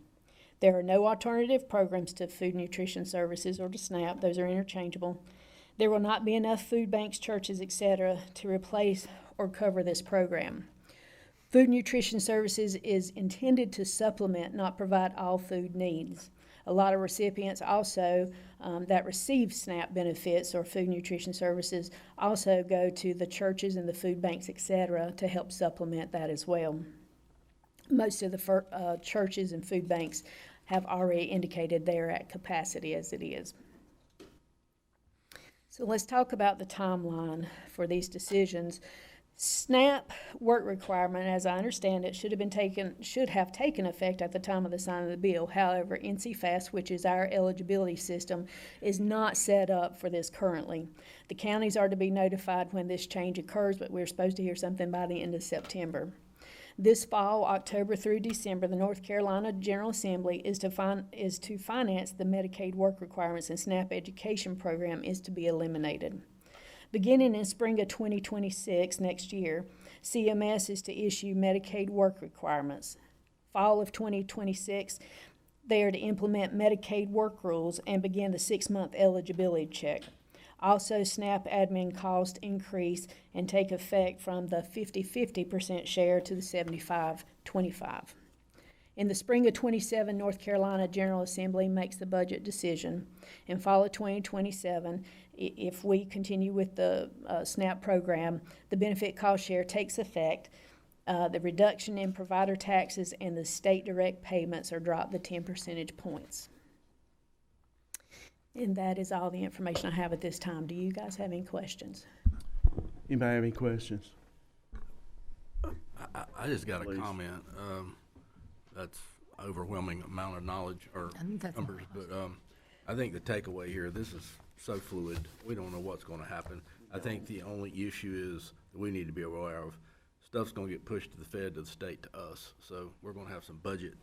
There are no alternative programs to food nutrition services or to SNAP. Those are interchangeable. There will not be enough food banks, churches, etc. to replace or cover this program. Food nutrition services is intended to supplement, not provide all food needs. A lot of recipients also that receive SNAP benefits or food nutrition services also go to the churches and the food banks, etc., to help supplement that as well. Most of the churches and food banks have already indicated they're at capacity as it is. So let's talk about the timeline for these decisions. SNAP work requirement, as I understand it, should have taken effect at the time of the signing of the bill. However, NCFAS, which is our eligibility system, is not set up for this currently. The counties are to be notified when this change occurs, but we're supposed to hear something by the end of September. This fall, October through December, the North Carolina General Assembly is to finance the Medicaid work requirements, and SNAP education program is to be eliminated. Beginning in spring of 2026, next year, CMS is to issue Medicaid work requirements. Fall of 2026, they are to implement Medicaid work rules and begin the 6-month eligibility check. Also, SNAP admin costs increase and take effect from the 50-50% share to the 75-25. In the spring of 27, North Carolina General Assembly makes the budget decision. In fall of 2027, if we continue with the SNAP program, the benefit cost share takes effect. The reduction in provider taxes and the state direct payments are dropped to 10 percentage points. And that is all the information I have at this time. Do you guys have any questions? Anybody have any questions? I just got Please. a comment. That's overwhelming amount of knowledge or numbers, but I think the takeaway here, this is so fluid. We don't know what's going to happen. I think the only issue is that we need to be aware of stuff's going to get pushed to the Fed, to the state, to us. So we're going to have some budget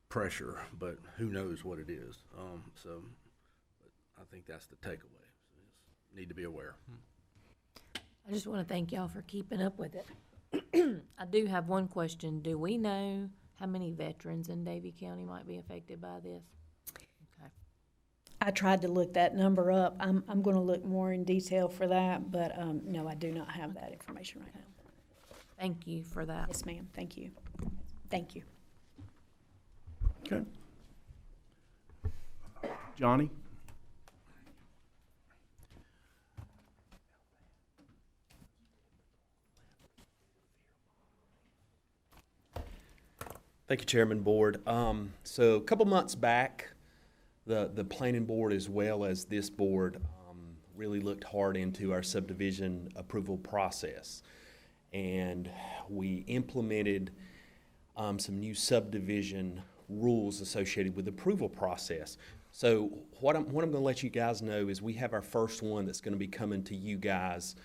pressure, but who knows what it is. So I think that's the takeaway. So just need to be aware. I just want to thank y'all for keeping up with it. I do have one question. Do we know how many veterans in Davie County might be affected by this? Okay. I tried to look that number up. I'm going to look more in detail for that, but no, I do not have that information right now. Thank you for that. Yes, ma'am. Thank you. Thank you. Okay. Johnny? Thank you, Chairman Board. So a couple months back, the planning board as well as this board really looked hard into our subdivision approval process. And we implemented some new subdivision rules associated with the approval process. So what I'm going to let you guys know is we have our first one that's going to be coming to you guys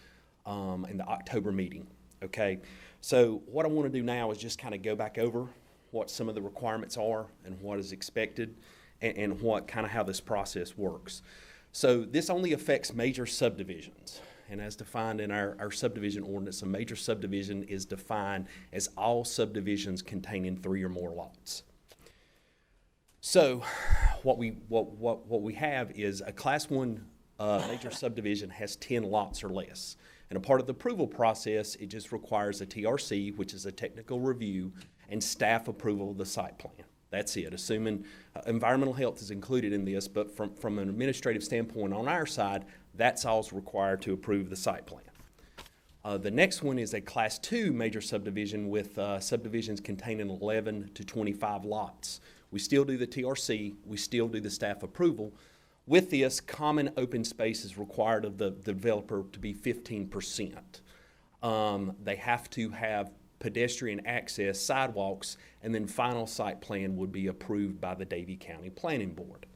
in the October meeting, okay? So what I want to do now is just kind of go back over what some of the requirements are and what is expected and what kind of how this process works. So this only affects major subdivisions. And as defined in our subdivision ordinance, a major subdivision is defined as all subdivisions containing 3 or more lots. So what we have is a Class 1 major subdivision has 10 lots or less. And a part of the approval process, it just requires a TRC, which is a technical review, and staff approval of the site plan. That's it, assuming environmental health is included in this, but from an administrative standpoint on our side, that's all's required to approve the site plan. The next one is a Class 2 major subdivision with subdivisions containing 11 to 25 lots. We still do the TRC, we still do the staff approval. With this, common open space is required of the developer to be 15%. They have to have pedestrian access, sidewalks, and then final site plan would be approved by the Davie County Planning Board.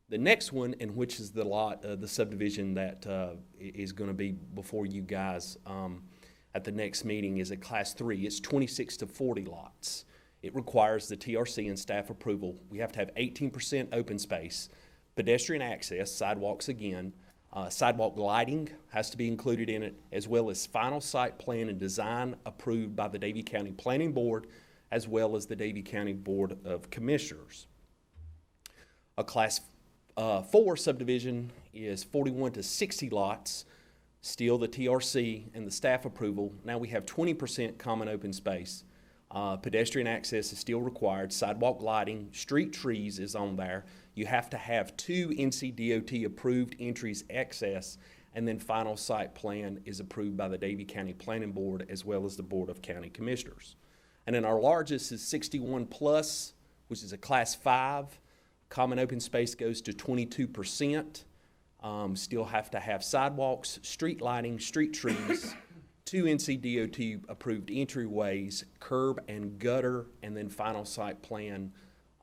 The next one, and which is the lot, the subdivision that is going to be before you guys at the next meeting, is a Class 3. It's 26 to 40 lots. It requires the TRC and staff approval. We have to have 18% open space, pedestrian access, sidewalks again, sidewalk lighting has to be included in it, as well as final site plan and design approved by the Davie County Planning Board, as well as the Davie County Board of Commissioners. A Class 4 subdivision is 41 to 60 lots, still the TRC and the staff approval. Now we have 20% common open space. Pedestrian access is still required. Sidewalk lighting, street trees is on there. You have to have 2 NCDOT approved entries excess, and then final site plan is approved by the Davie County Planning Board as well as the Board of County Commissioners. And then our largest is 61 plus, which is a Class 5. Common open space goes to 22%. Still have to have sidewalks, street lighting, street trees, 2 NCDOT approved entryways, curb and gutter, and then final site plan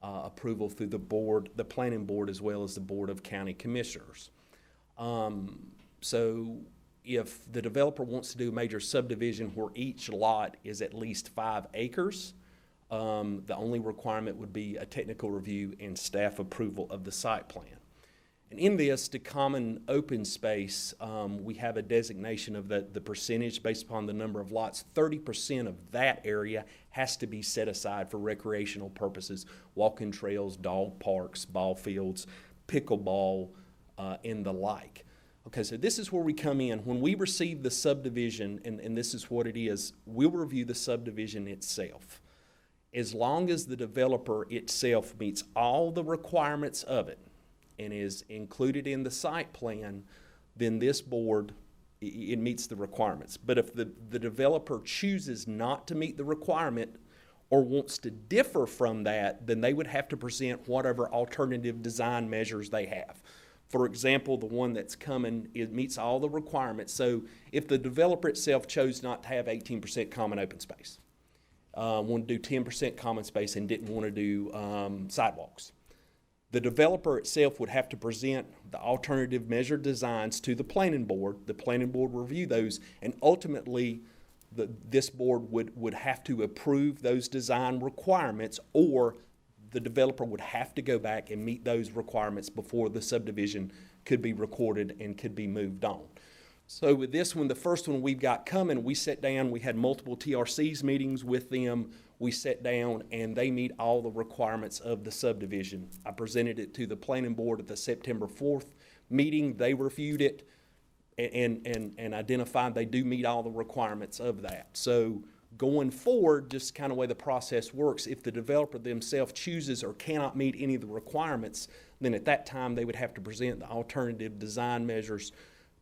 approval through the board, the planning board, as well as the Board of County Commissioners. So if the developer wants to do a major subdivision where each lot is at least 5 acres, the only requirement would be a technical review and staff approval of the site plan. And in this, to common open space, we have a designation of the percentage based upon the number of lots. 30% of that area has to be set aside for recreational purposes, walking trails, dog parks, ball fields, pickleball, and the like. Okay, so this is where we come in. When we receive the subdivision, and this is what it is, we'll review the subdivision itself. As long as the developer itself meets all the requirements of it, and is included in the site plan, then this board, it meets the requirements. But if the developer chooses not to meet the requirement or wants to differ from that, then they would have to present whatever alternative design measures they have. For example, the one that's coming, it meets all the requirements. So if the developer itself chose not to have 18% common open space, wanted to do 10% common space and didn't want to do sidewalks, the developer itself would have to present the alternative measure designs to the planning board. The planning board will review those, and ultimately this board would have to approve those design requirements, or the developer would have to go back and meet those requirements before the subdivision could be recorded and could be moved on. So with this one, the first one we've got coming, we sat down, we had multiple TRCs meetings with them. We sat down and they meet all the requirements of the subdivision. I presented it to the planning board at the September 4th meeting. They reviewed it and identified they do meet all the requirements of that. So Going forward, just kind of way the process works, if the developer themselves chooses or cannot meet any of the requirements, then at that time they would have to present the alternative design measures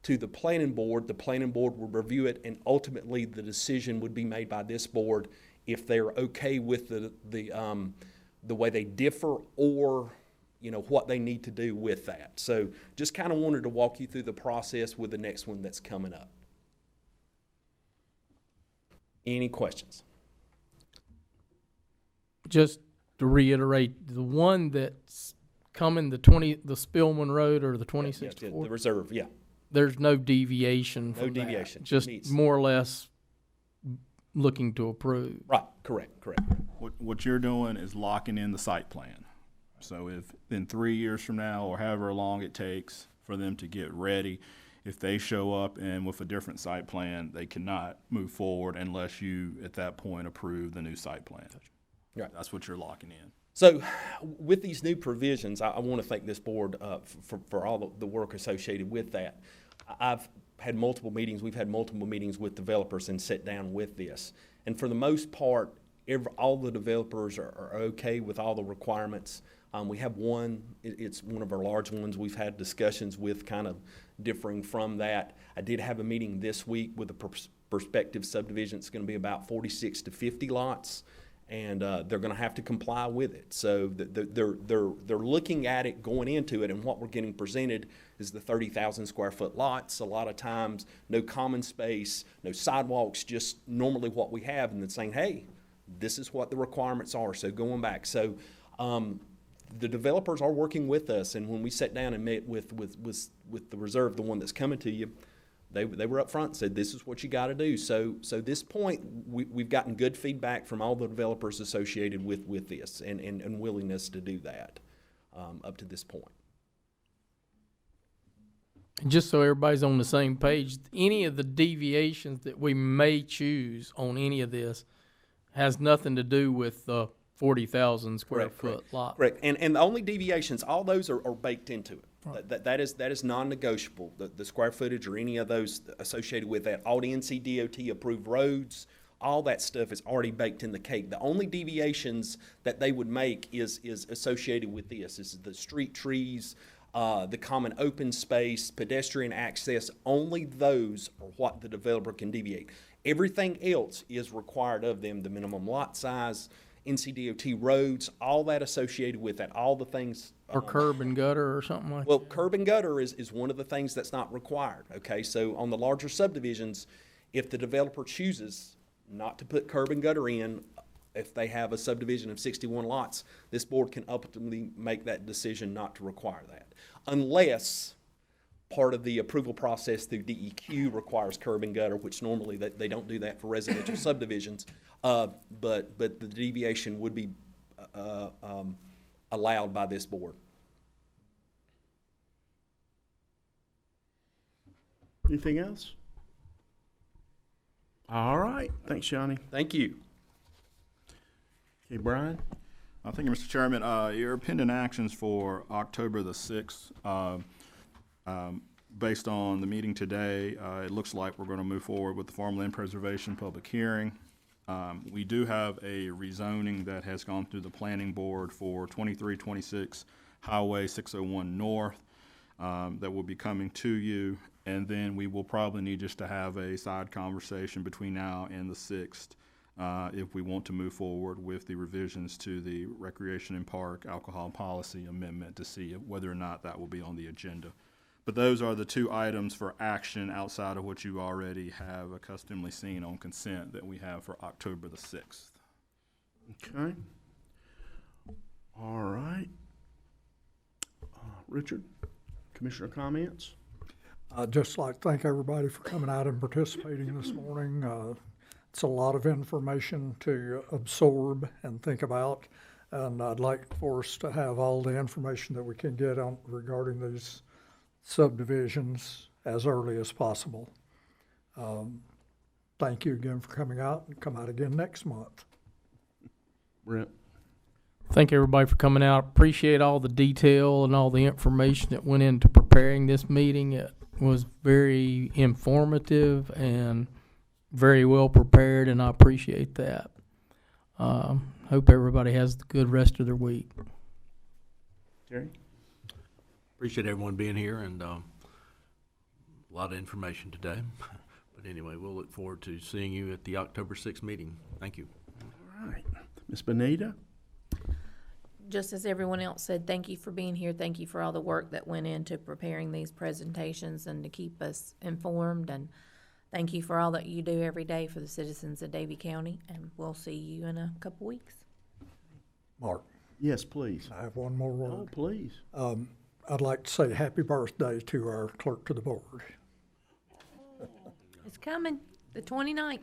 to the planning board. The planning board would review it, and ultimately the decision would be made by this board if they're okay with the way they differ, or what they need to do with that. So just kind of wanted to walk you through the process with the next one that's coming up. Any questions? Just to reiterate, the one that's coming, the Spillman Road or the 2064? The reserve, yeah. There's no deviation No from that. deviation. Just Meets. more or less looking to approve. Right, correct. What you're doing is locking in the site plan. So if in 3 years from now, or however long it takes for them to get ready, if they show up and with a different site plan, they cannot move forward unless you, at that point, approve the new site plan. Right. That's what you're locking in. So with these new provisions, I want to thank this board for all the work associated with that. I've had multiple meetings. We've had multiple meetings with developers and sat down with this. And for the most part, all the developers are okay with all the requirements. We have one, it's one of our large ones. We've had discussions with kind of differing from that. I did have a meeting this week with a prospective subdivision. It's going to be about 46 to 50 lots, and they're going to have to comply with it. So they're looking at it going into it, and what we're getting presented is the 30,000 square foot lots. A lot of times, no common space, no sidewalks, just normally what we have, and then saying, hey, this is what the requirements are. So going back, the developers are working with us, and when we sat down and met with the reserve, the one that's coming to you, they were up front and said, this is what you got to do. So this point, we've gotten good feedback from all the developers associated with this, and willingness to do that up to this point. And just so everybody's on the same page, any of the deviations that we may choose on any of this has nothing to do with the 40,000 square foot lot. Correct. And the only deviations, all those are baked into it. Right. That is non-negotiable. The square footage or any of those associated with that, all the NCDOT approved roads, all that stuff is already baked in the cake. The only deviations that they would make is associated with this. This is the street trees, the common open space, pedestrian access. Only those are what the developer can deviate. Everything else is required of them, the minimum lot size, NCDOT roads, all that associated with that, all the things. Or curb and gutter or something like that? Well, curb and gutter is one of the things that's not required, okay? So on the larger subdivisions, if the developer chooses not to put curb and gutter in, if they have a subdivision of 61 lots, this board can ultimately make that decision not to require that. Unless part of the approval process through DEQ requires curb and gutter, which normally they don't do that for residential subdivisions. But the deviation would be allowed by this board. Anything else? All right. Thanks, Johnny. Thank you. Okay, Brian? Thank you, Mr. Chairman. Your pending actions for October the 6th, based on the meeting today, it looks like we're going to move forward with the farmland preservation public hearing. We do have a rezoning that has gone through the planning board for 2326 Highway 601 North that will be coming to you. And then we will probably need just to have a side conversation between now and the 6th if we want to move forward with the revisions to the Recreation and Park Alcohol Policy Amendment to see whether or not that will be on the agenda. But those are the two items for action outside of what you already have accustomadly seen on consent that we have for October the 6th. Okay. All right. Richard, Commissioner comments? I'd just like to thank everybody for coming out and participating this morning. It's a lot of information to absorb and think about, and I'd like for us to have all the information that we can get on regarding these subdivisions as early as possible. Thank you again for coming out, and come out again next month. Brent? Thank everybody for coming out. Appreciate all the detail and all the information that went into preparing this meeting. It was very informative, and very well prepared, and I appreciate that. Hope everybody has a good rest of their week. Jerry? Appreciate everyone being here and a lot of information today. But anyway, we'll look forward to seeing you at the October 6th meeting. Thank you. All right. Ms. Benita? Just as everyone else said, thank you for being here. Thank you for all the work that went into preparing these presentations and to keep us informed. And thank you for all that you do every day for the citizens of Davie County. And we'll see you in a couple weeks. Mark, Yes, please. I have one more Oh, word. please. I'd like to say happy birthday to our clerk to the board. It's coming, the 29th.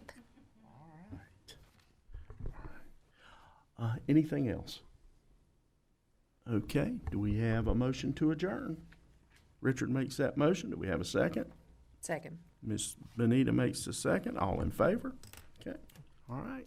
Anything else? Okay, do we have a motion to adjourn? Richard makes that motion. Do we have a second? Second. Ms. Benita makes the second. All in favor? Okay, all right.